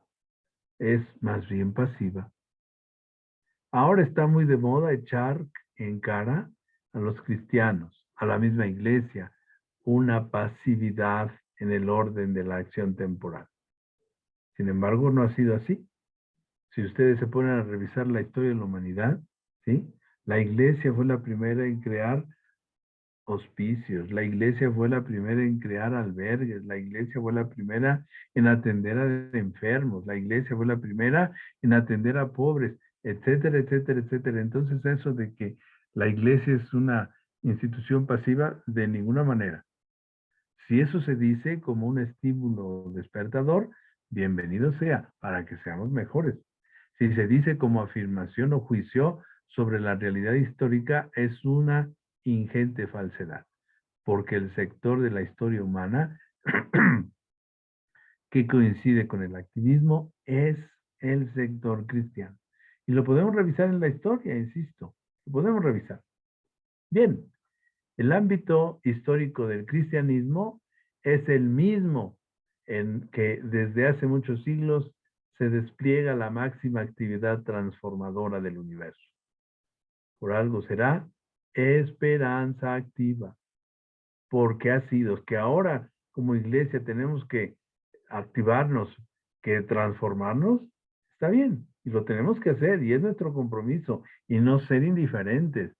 es más bien pasiva. Ahora está muy de moda echar en cara a los cristianos, a la misma iglesia, una pasividad en el orden de la acción temporal. Sin embargo, no ha sido así. Si ustedes se ponen a revisar la historia de la humanidad, ¿sí? La iglesia fue la primera en crear hospicios, la iglesia fue la primera en crear albergues, la iglesia fue la primera en atender a enfermos, la iglesia fue la primera en atender a pobres, etcétera, etcétera, etcétera. Entonces eso de que la iglesia es una institución pasiva, de ninguna manera. Si eso se dice como un estímulo despertador, bienvenido sea, para que seamos mejores. Si se dice como afirmación o juicio sobre la realidad histórica, es una ingente falsedad, porque el sector de la historia humana que coincide con el activismo es el sector cristiano. Y lo podemos revisar en la historia, insisto, lo podemos revisar. Bien, el ámbito histórico del cristianismo es el mismo en que desde hace muchos siglos se despliega la máxima actividad transformadora del universo. Por algo será esperanza activa, porque ha sido que ahora como iglesia tenemos que activarnos, que transformarnos, está bien, y lo tenemos que hacer, y es nuestro compromiso, y no ser indiferentes,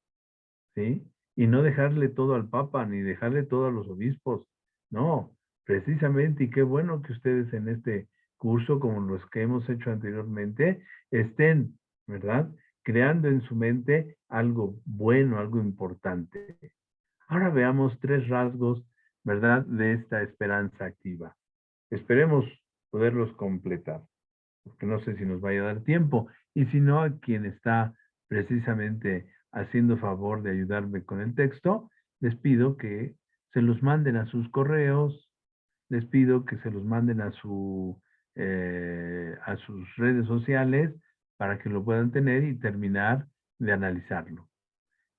¿sí? Y no dejarle todo al Papa, ni dejarle todo a los obispos, no, precisamente, y qué bueno que ustedes en este curso, como los que hemos hecho anteriormente, estén, ¿verdad?, creando en su mente algo bueno, algo importante. Ahora veamos 3 rasgos, ¿verdad?, de esta esperanza activa. Esperemos poderlos completar, porque no sé si nos vaya a dar tiempo. Y si no, a quien está precisamente haciendo favor de ayudarme con el texto, les pido que se los manden a sus correos, les pido que se los manden a sus redes sociales para que lo puedan tener y terminar de analizarlo.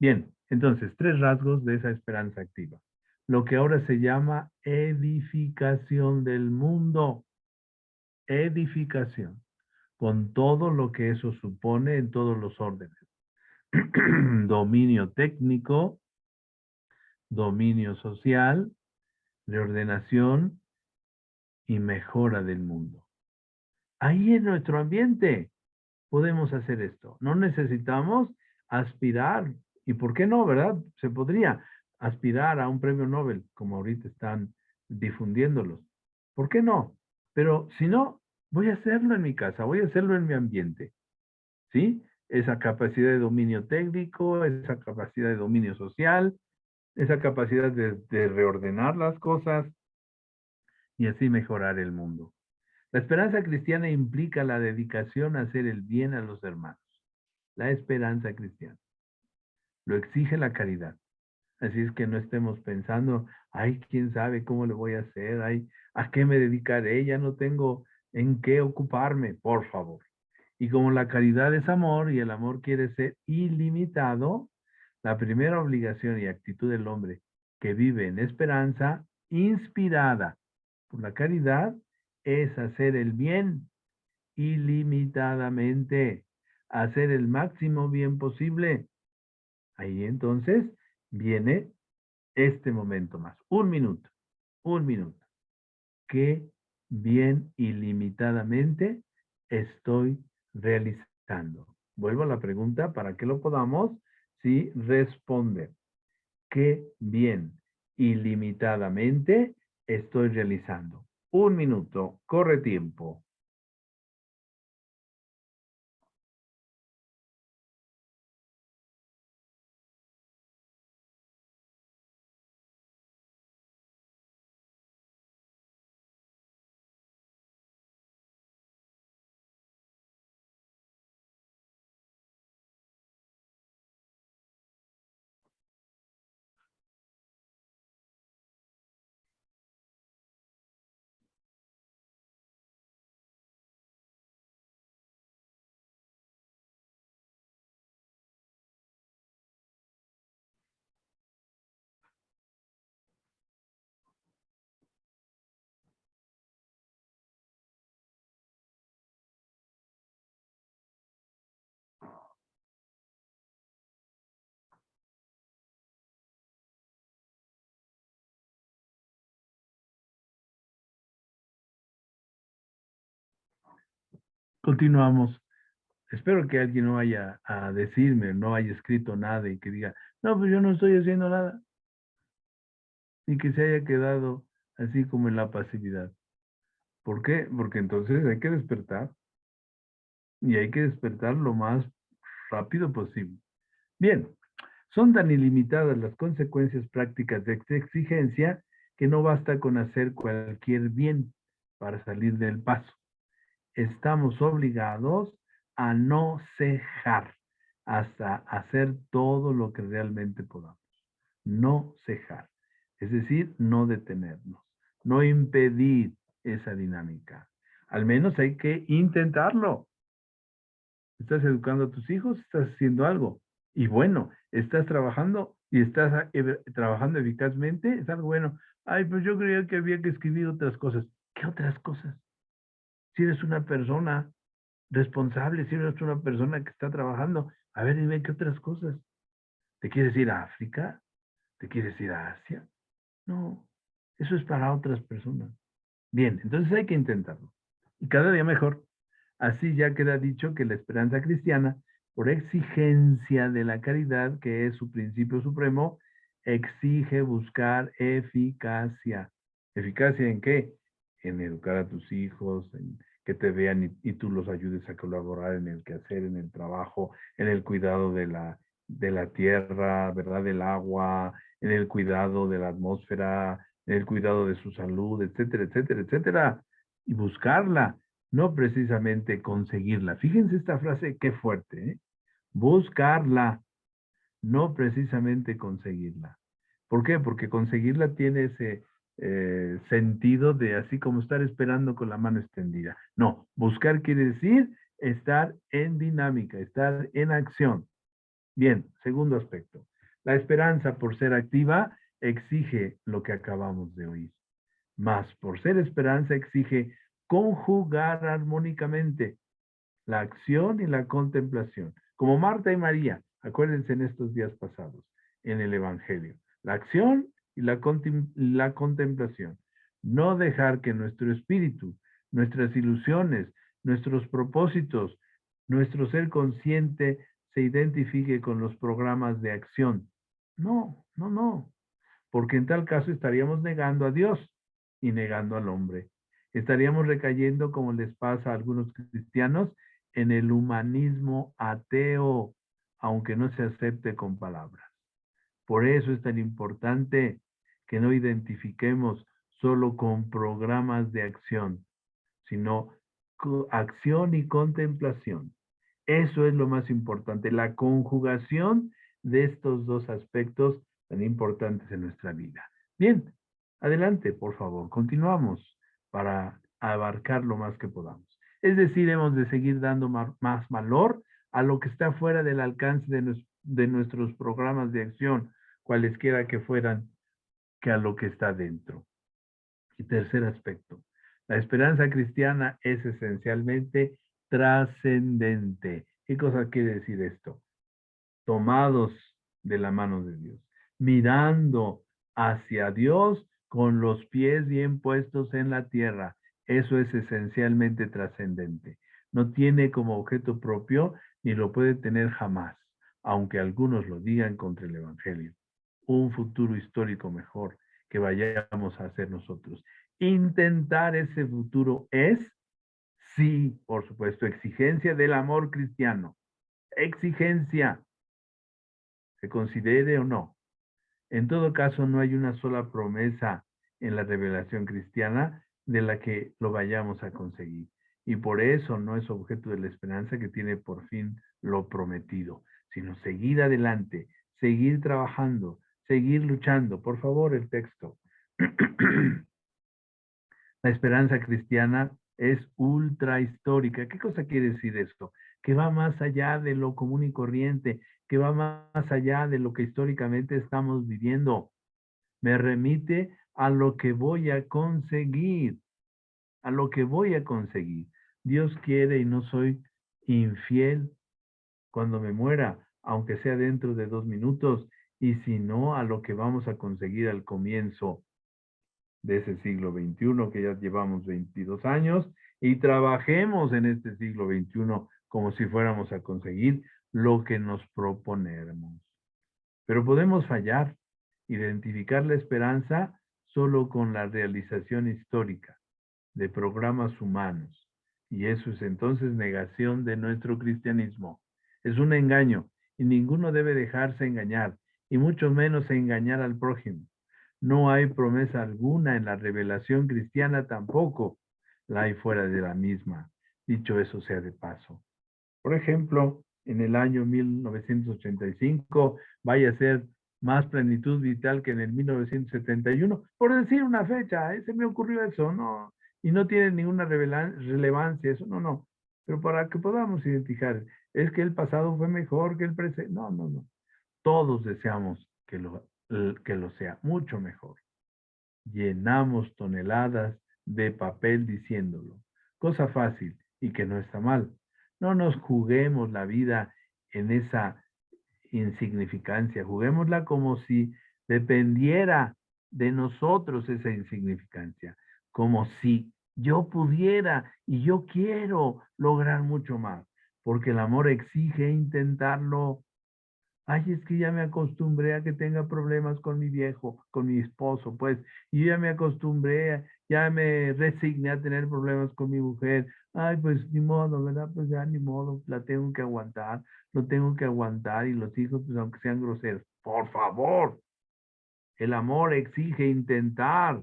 Bien, entonces, 3 rasgos de esa esperanza activa. Lo que ahora se llama edificación del mundo. Edificación, con todo lo que eso supone en todos los órdenes. Dominio técnico, dominio social, reordenación y mejora del mundo. Ahí en nuestro ambiente podemos hacer esto. No necesitamos aspirar, y por qué no, ¿verdad? Se podría aspirar a un premio Nobel, como ahorita están difundiéndolos. ¿Por qué no? Pero si no, voy a hacerlo en mi casa, voy a hacerlo en mi ambiente, ¿sí? Esa capacidad de dominio técnico, esa capacidad de dominio social, esa capacidad de reordenar las cosas y así mejorar el mundo. La esperanza cristiana implica la dedicación a hacer el bien a los hermanos. La esperanza cristiana. Lo exige la caridad. Así es que no estemos pensando, ay, quién sabe cómo le voy a hacer, ay, ¿a qué me dedicaré? Ya no tengo en qué ocuparme, por favor. Y como la caridad es amor y el amor quiere ser ilimitado, la primera obligación y actitud del hombre que vive en esperanza, inspirada por la caridad, es hacer el bien ilimitadamente, hacer el máximo bien posible. Ahí entonces viene este momento más. Un minuto. ¿Qué bien ilimitadamente estoy realizando? Vuelvo a la pregunta para que lo podamos responder. ¿Qué bien ilimitadamente estoy realizando? Un minuto. Corre tiempo. Continuamos. Espero que alguien no vaya a decirme, no haya escrito nada y que diga, no, pues yo no estoy haciendo nada. Y que se haya quedado así como en la pasividad. ¿Por qué? Porque entonces hay que despertar. Y hay que despertar lo más rápido posible. Bien, son tan ilimitadas las consecuencias prácticas de esta exigencia que no basta con hacer cualquier bien para salir del paso. Estamos obligados a no cejar hasta hacer todo lo que realmente podamos. No cejar, es decir, no detenernos, no impedir esa dinámica. Al menos hay que intentarlo. Estás educando a tus hijos, estás haciendo algo. Y bueno, estás trabajando y estás trabajando eficazmente, es algo bueno. Ay, pues yo creía que había que escribir otras cosas. ¿Qué otras cosas? Si eres una persona responsable, si eres una persona que está trabajando, a ver, dime qué otras cosas. ¿Te quieres ir a África? ¿Te quieres ir a Asia? No, eso es para otras personas. Bien, entonces hay que intentarlo. Y cada día mejor. Así ya queda dicho que la esperanza cristiana, por exigencia de la caridad, que es su principio supremo, exige buscar eficacia. ¿Eficacia en qué? En educar a tus hijos, en que te vean y tú los ayudes a colaborar en el quehacer, en el trabajo, en el cuidado de la tierra, ¿verdad? Del agua, en el cuidado de la atmósfera, en el cuidado de su salud, etcétera, etcétera, etcétera. Y buscarla, no precisamente conseguirla. Fíjense esta frase, qué fuerte, ¿eh? Buscarla, no precisamente conseguirla. ¿Por qué? Porque conseguirla tiene ese sentido de así como estar esperando con la mano extendida. No, buscar quiere decir estar en dinámica, estar en acción. Bien, segundo aspecto. La esperanza por ser activa exige lo que acabamos de oír. Mas por ser esperanza exige conjugar armónicamente la acción y la contemplación. Como Marta y María, acuérdense en estos días pasados, en el Evangelio. La acción y la contemplación. No dejar que nuestro espíritu, nuestras ilusiones, nuestros propósitos, nuestro ser consciente se identifique con los programas de acción. No, no, no. Porque en tal caso estaríamos negando a Dios y negando al hombre. Estaríamos recayendo, como les pasa a algunos cristianos, en el humanismo ateo, aunque no se acepte con palabras. Por eso es tan importante que no identifiquemos solo con programas de acción, sino acción y contemplación. Eso es lo más importante, la conjugación de estos dos aspectos tan importantes en nuestra vida. Bien, adelante, por favor, continuamos para abarcar lo más que podamos. Es decir, hemos de seguir dando más valor a lo que está fuera del alcance de nuestros programas de acción, cualesquiera que fueran, que a lo que está dentro. Y tercer aspecto, la esperanza cristiana es esencialmente trascendente. ¿Qué cosa quiere decir esto? Tomados de la mano de Dios, mirando hacia Dios con los pies bien puestos en la tierra. Eso es esencialmente trascendente. No tiene como objeto propio ni lo puede tener jamás, aunque algunos lo digan contra el Evangelio. Un futuro histórico mejor que vayamos a hacer nosotros. Intentar ese futuro es, sí, por supuesto, exigencia del amor cristiano. Exigencia, se considere o no. En todo caso, no hay una sola promesa en la revelación cristiana de la que lo vayamos a conseguir. Y por eso no es objeto de la esperanza que tiene por fin lo prometido, sino seguir adelante, seguir trabajando, seguir luchando. Por favor, el texto. La esperanza cristiana es ultra histórica. ¿Qué cosa quiere decir esto? Que va más allá de lo común y corriente, que va más allá de lo que históricamente estamos viviendo. Me remite a lo que voy a conseguir, a lo que voy a conseguir. Dios quiere y no soy infiel cuando me muera, aunque sea dentro de 2 minutos, y si no, a lo que vamos a conseguir al comienzo de ese siglo XXI, que ya llevamos 22 años, y trabajemos en este siglo XXI como si fuéramos a conseguir lo que nos proponemos. Pero podemos fallar, identificar la esperanza solo con la realización histórica de programas humanos. Y eso es entonces negación de nuestro cristianismo. Es un engaño y ninguno debe dejarse engañar, y mucho menos engañar al prójimo. No hay promesa alguna en la revelación cristiana tampoco la hay fuera de la misma. Dicho eso sea de paso. Por ejemplo, en el año 1985 vaya a ser más plenitud vital que en el 1971, por decir una fecha, se me ocurrió eso, no, y no tiene ninguna relevancia eso, no, pero para que podamos identificar, es que el pasado fue mejor que el presente, no, todos deseamos que lo sea mucho mejor. Llenamos toneladas de papel diciéndolo, cosa fácil y que no está mal. No nos juguemos la vida en esa insignificancia, juguémosla como si dependiera de nosotros esa insignificancia, como si yo pudiera y yo quiero lograr mucho más, porque el amor exige intentarlo. Ay, es que ya me acostumbré a que tenga problemas con mi viejo, con mi esposo, pues, y ya me acostumbré, ya me resigné a tener problemas con mi mujer. Ay, pues ni modo, ¿verdad? Pues ya ni modo, la tengo que aguantar, lo tengo que aguantar, y los hijos, pues aunque sean groseros, por favor, el amor exige intentar,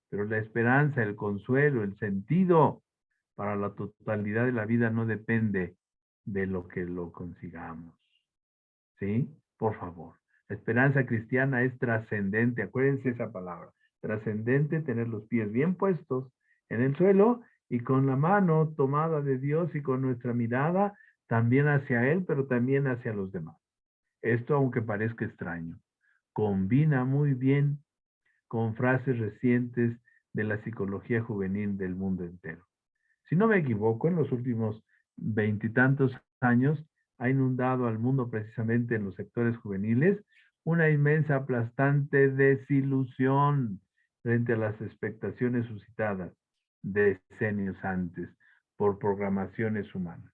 pero la esperanza, el consuelo, el sentido para la totalidad de la vida no depende de lo que lo consigamos. ¿Sí? Por favor. La esperanza cristiana es trascendente. Acuérdense esa palabra. Trascendente, tener los pies bien puestos en el suelo y con la mano tomada de Dios y con nuestra mirada también hacia Él, pero también hacia los demás. Esto, aunque parezca extraño, combina muy bien con frases recientes de la psicología juvenil del mundo entero. Si no me equivoco, en los últimos 20 y tantos años ha inundado al mundo precisamente en los sectores juveniles una inmensa aplastante desilusión frente a las expectaciones suscitadas decenios antes por programaciones humanas.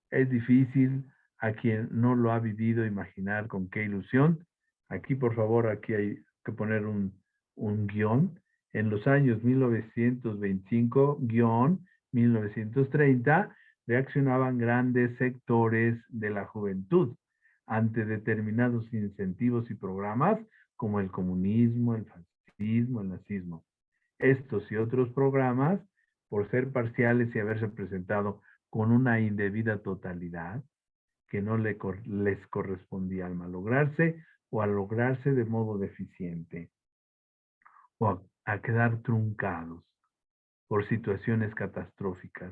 Es difícil a quien no lo ha vivido imaginar con qué ilusión. Aquí, por favor, aquí hay que poner un guión. En los años 1925-1930, reaccionaban grandes sectores de la juventud ante determinados incentivos y programas como el comunismo, el fascismo, el nazismo. Estos y otros programas, por ser parciales y haberse presentado con una indebida totalidad que no les correspondía al malograrse o al lograrse de modo deficiente, o a quedar truncados por situaciones catastróficas,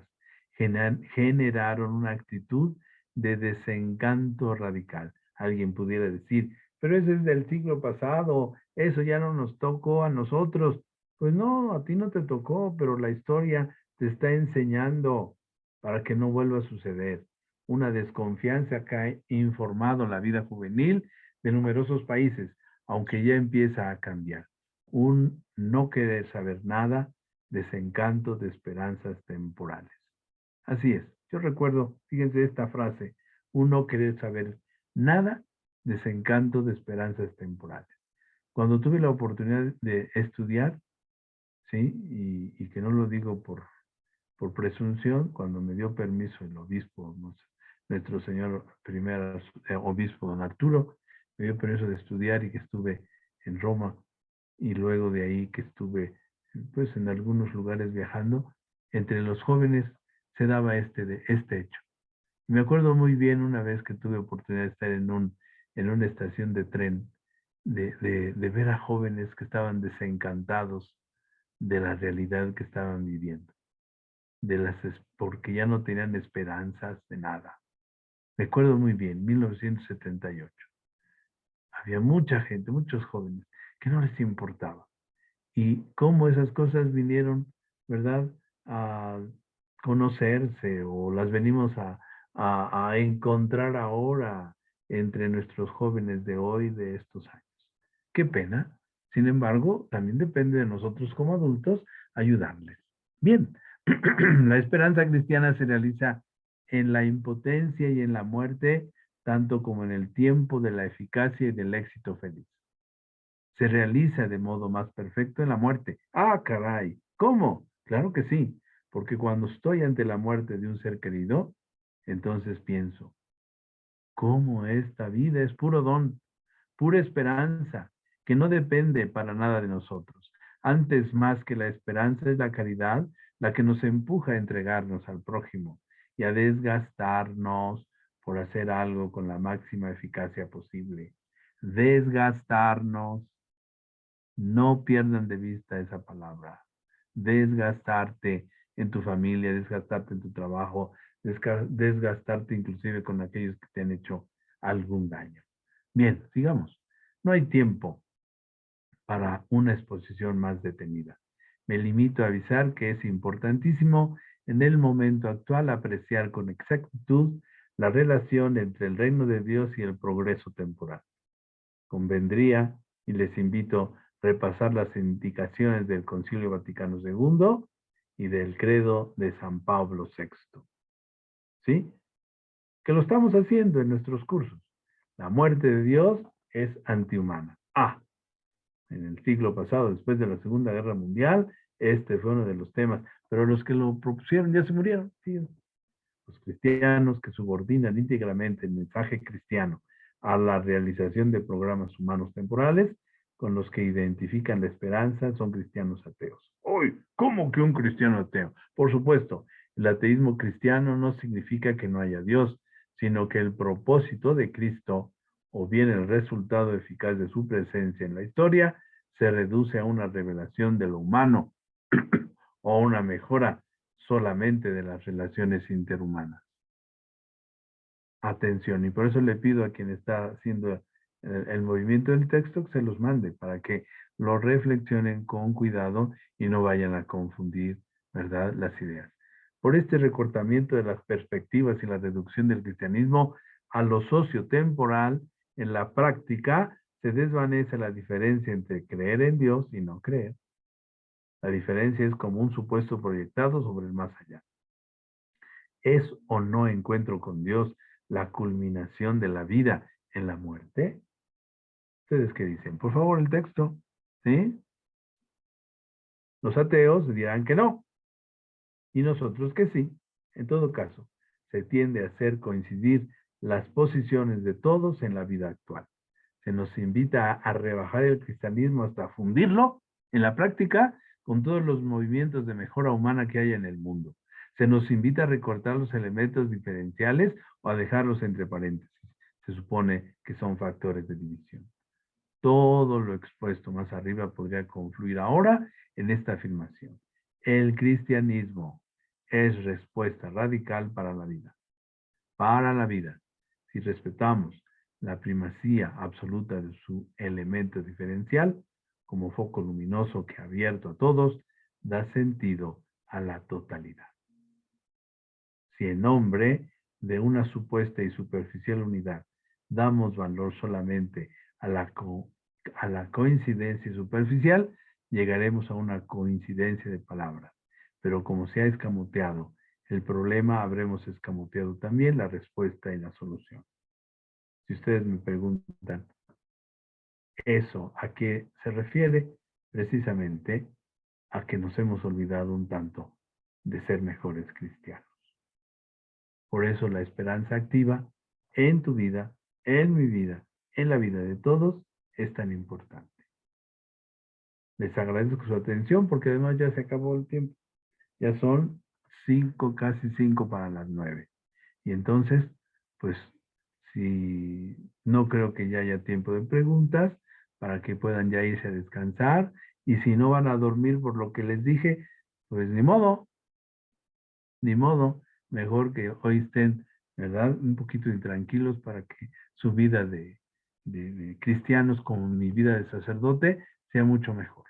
generaron una actitud de desencanto radical. Alguien pudiera decir, pero ese es del siglo pasado, eso ya no nos tocó a nosotros. Pues no, a ti no te tocó, pero la historia te está enseñando para que no vuelva a suceder. Una desconfianza que ha informado la vida juvenil de numerosos países, aunque ya empieza a cambiar. Un no querer saber nada, desencanto de esperanzas temporales. Así es, yo recuerdo, fíjense esta frase, un no querer saber nada, desencanto de esperanzas temporales. Cuando tuve la oportunidad de estudiar, ¿sí? Y que no lo digo por presunción, cuando me dio permiso el obispo, nuestro señor primer obispo don Arturo, me dio permiso de estudiar y que estuve en Roma, y luego de ahí que estuve pues en algunos lugares viajando, entre los jóvenes se daba este hecho. Me acuerdo muy bien una vez que tuve oportunidad de estar en una estación de tren, de ver a jóvenes que estaban desencantados de la realidad que estaban viviendo, porque ya no tenían esperanzas de nada. Recuerdo muy bien, 1978. Había mucha gente, muchos jóvenes, que no les importaba. Y cómo esas cosas vinieron, ¿verdad?, a conocerse, o las venimos a encontrar ahora entre nuestros jóvenes de hoy, de estos años. Qué pena. Sin embargo, también depende de nosotros como adultos ayudarles. Bien, La esperanza cristiana se realiza en la impotencia y en la muerte, tanto como en el tiempo de la eficacia y del éxito feliz. Se realiza de modo más perfecto en la muerte. ¡Ah, caray! ¿Cómo? Claro que sí, porque cuando estoy ante la muerte de un ser querido, entonces pienso, ¿cómo esta vida es puro don, pura esperanza, que no depende para nada de nosotros? Antes más que la esperanza es la caridad la que nos empuja a entregarnos al prójimo y a desgastarnos por hacer algo con la máxima eficacia posible. Desgastarnos. No pierdan de vista esa palabra. Desgastarte en tu familia, desgastarte en tu trabajo, desgastarte inclusive con aquellos que te han hecho algún daño. Bien, sigamos. No hay tiempo para una exposición más detenida. Me limito a avisar que es importantísimo en el momento actual apreciar con exactitud la relación entre el reino de Dios y el progreso temporal. Convendría, y les invito a repasar las indicaciones del Concilio Vaticano II y del Credo de San Pablo VI. ¿Sí? Que lo estamos haciendo en nuestros cursos. La muerte de Dios es antihumana. En el siglo pasado, después de la Segunda Guerra Mundial, este fue uno de los temas, pero los que lo propusieron ya se murieron. ¿Sí? Los cristianos que subordinan íntegramente el mensaje cristiano a la realización de programas humanos temporales, con los que identifican la esperanza, son cristianos ateos. ¡Uy! ¿Cómo que un cristiano ateo? Por supuesto, el ateísmo cristiano no significa que no haya Dios, sino que el propósito de Cristo, o bien el resultado eficaz de su presencia en la historia, se reduce a una revelación de lo humano o una mejora solamente de las relaciones interhumanas. Atención, y por eso le pido a quien está haciendo el movimiento del texto que se los mande para que lo reflexionen con cuidado y no vayan a confundir, ¿verdad?, las ideas. Por este recortamiento de las perspectivas y la reducción del cristianismo a lo sociotemporal, en la práctica se desvanece la diferencia entre creer en Dios y no creer. La diferencia es como un supuesto proyectado sobre el más allá. ¿Es o no encuentro con Dios la culminación de la vida en la muerte? ¿Ustedes qué dicen? Por favor, el texto. ¿Sí? Los ateos dirán que no. Y nosotros que sí. En todo caso, se tiende a hacer coincidir las posiciones de todos en la vida actual. Se nos invita a rebajar el cristianismo hasta fundirlo en la práctica con todos los movimientos de mejora humana que hay en el mundo. Se nos invita a recortar los elementos diferenciales o a dejarlos entre paréntesis. Se supone que son factores de división. Todo lo expuesto más arriba podría confluir ahora en esta afirmación. El cristianismo es respuesta radical para la vida. Para la vida. Si respetamos la primacía absoluta de su elemento diferencial, como foco luminoso que abierto a todos, da sentido a la totalidad. Si en nombre de una supuesta y superficial unidad damos valor solamente a la coincidencia superficial, llegaremos a una coincidencia de palabras. Pero como se ha escamoteado el problema, habremos escamoteado también la respuesta y la solución. Si ustedes me preguntan, ¿eso a qué se refiere? Precisamente a que nos hemos olvidado un tanto de ser mejores cristianos. Por eso la esperanza activa en tu vida, en mi vida, en la vida de todos, es tan importante. Les agradezco su atención porque además ya se acabó el tiempo. Ya son casi 5 para las 9. Y entonces, pues, si no creo que ya haya tiempo de preguntas para que puedan ya irse a descansar. Y si no van a dormir por lo que les dije, pues ni modo. Ni modo. Mejor que hoy estén, ¿verdad?, un poquito intranquilos para que su vida de cristianos como mi vida de sacerdote sea mucho mejor.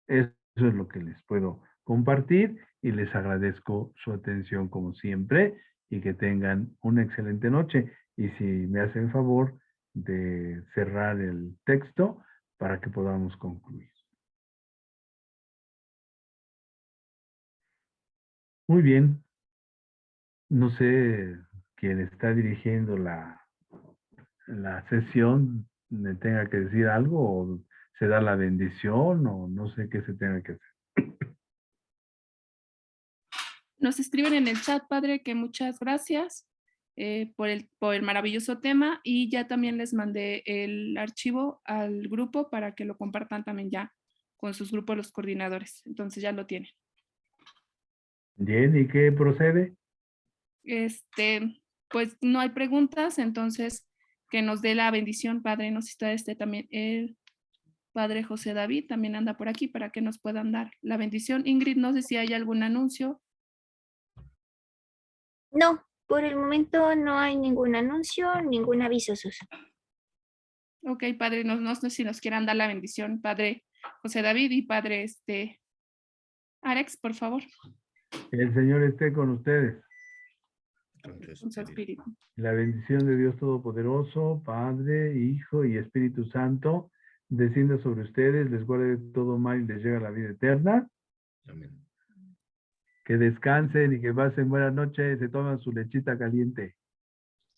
Eso es lo que les puedo compartir y les agradezco su atención como siempre y que tengan una excelente noche. Y si me hacen favor de cerrar el texto para que podamos concluir. Muy bien. No sé quién está dirigiendo la sesión me tenga que decir algo o se da la bendición o no sé qué se tenga que hacer. Nos escriben en el chat, padre, que muchas gracias por el maravilloso tema y ya también les mandé el archivo al grupo para que lo compartan también ya con sus grupos los coordinadores. Entonces ya lo tienen. Bien, ¿y qué procede? Pues no hay preguntas, entonces que nos dé la bendición, padre. No sé si está también el padre José David, también anda por aquí para que nos puedan dar la bendición. Ingrid, no sé si hay algún anuncio. No, por el momento no hay ningún anuncio, ningún aviso, Sus. Ok, padre, no sé si nos quieran dar la bendición, padre José David y padre Alex, por favor, El Señor esté con ustedes. con su espíritu. La bendición de Dios Todopoderoso, Padre, Hijo y Espíritu Santo, descienda sobre ustedes, les guarde de todo mal y les llegue a la vida eterna. Amén. Que descansen y que pasen buenas noches, se toman su lechita caliente.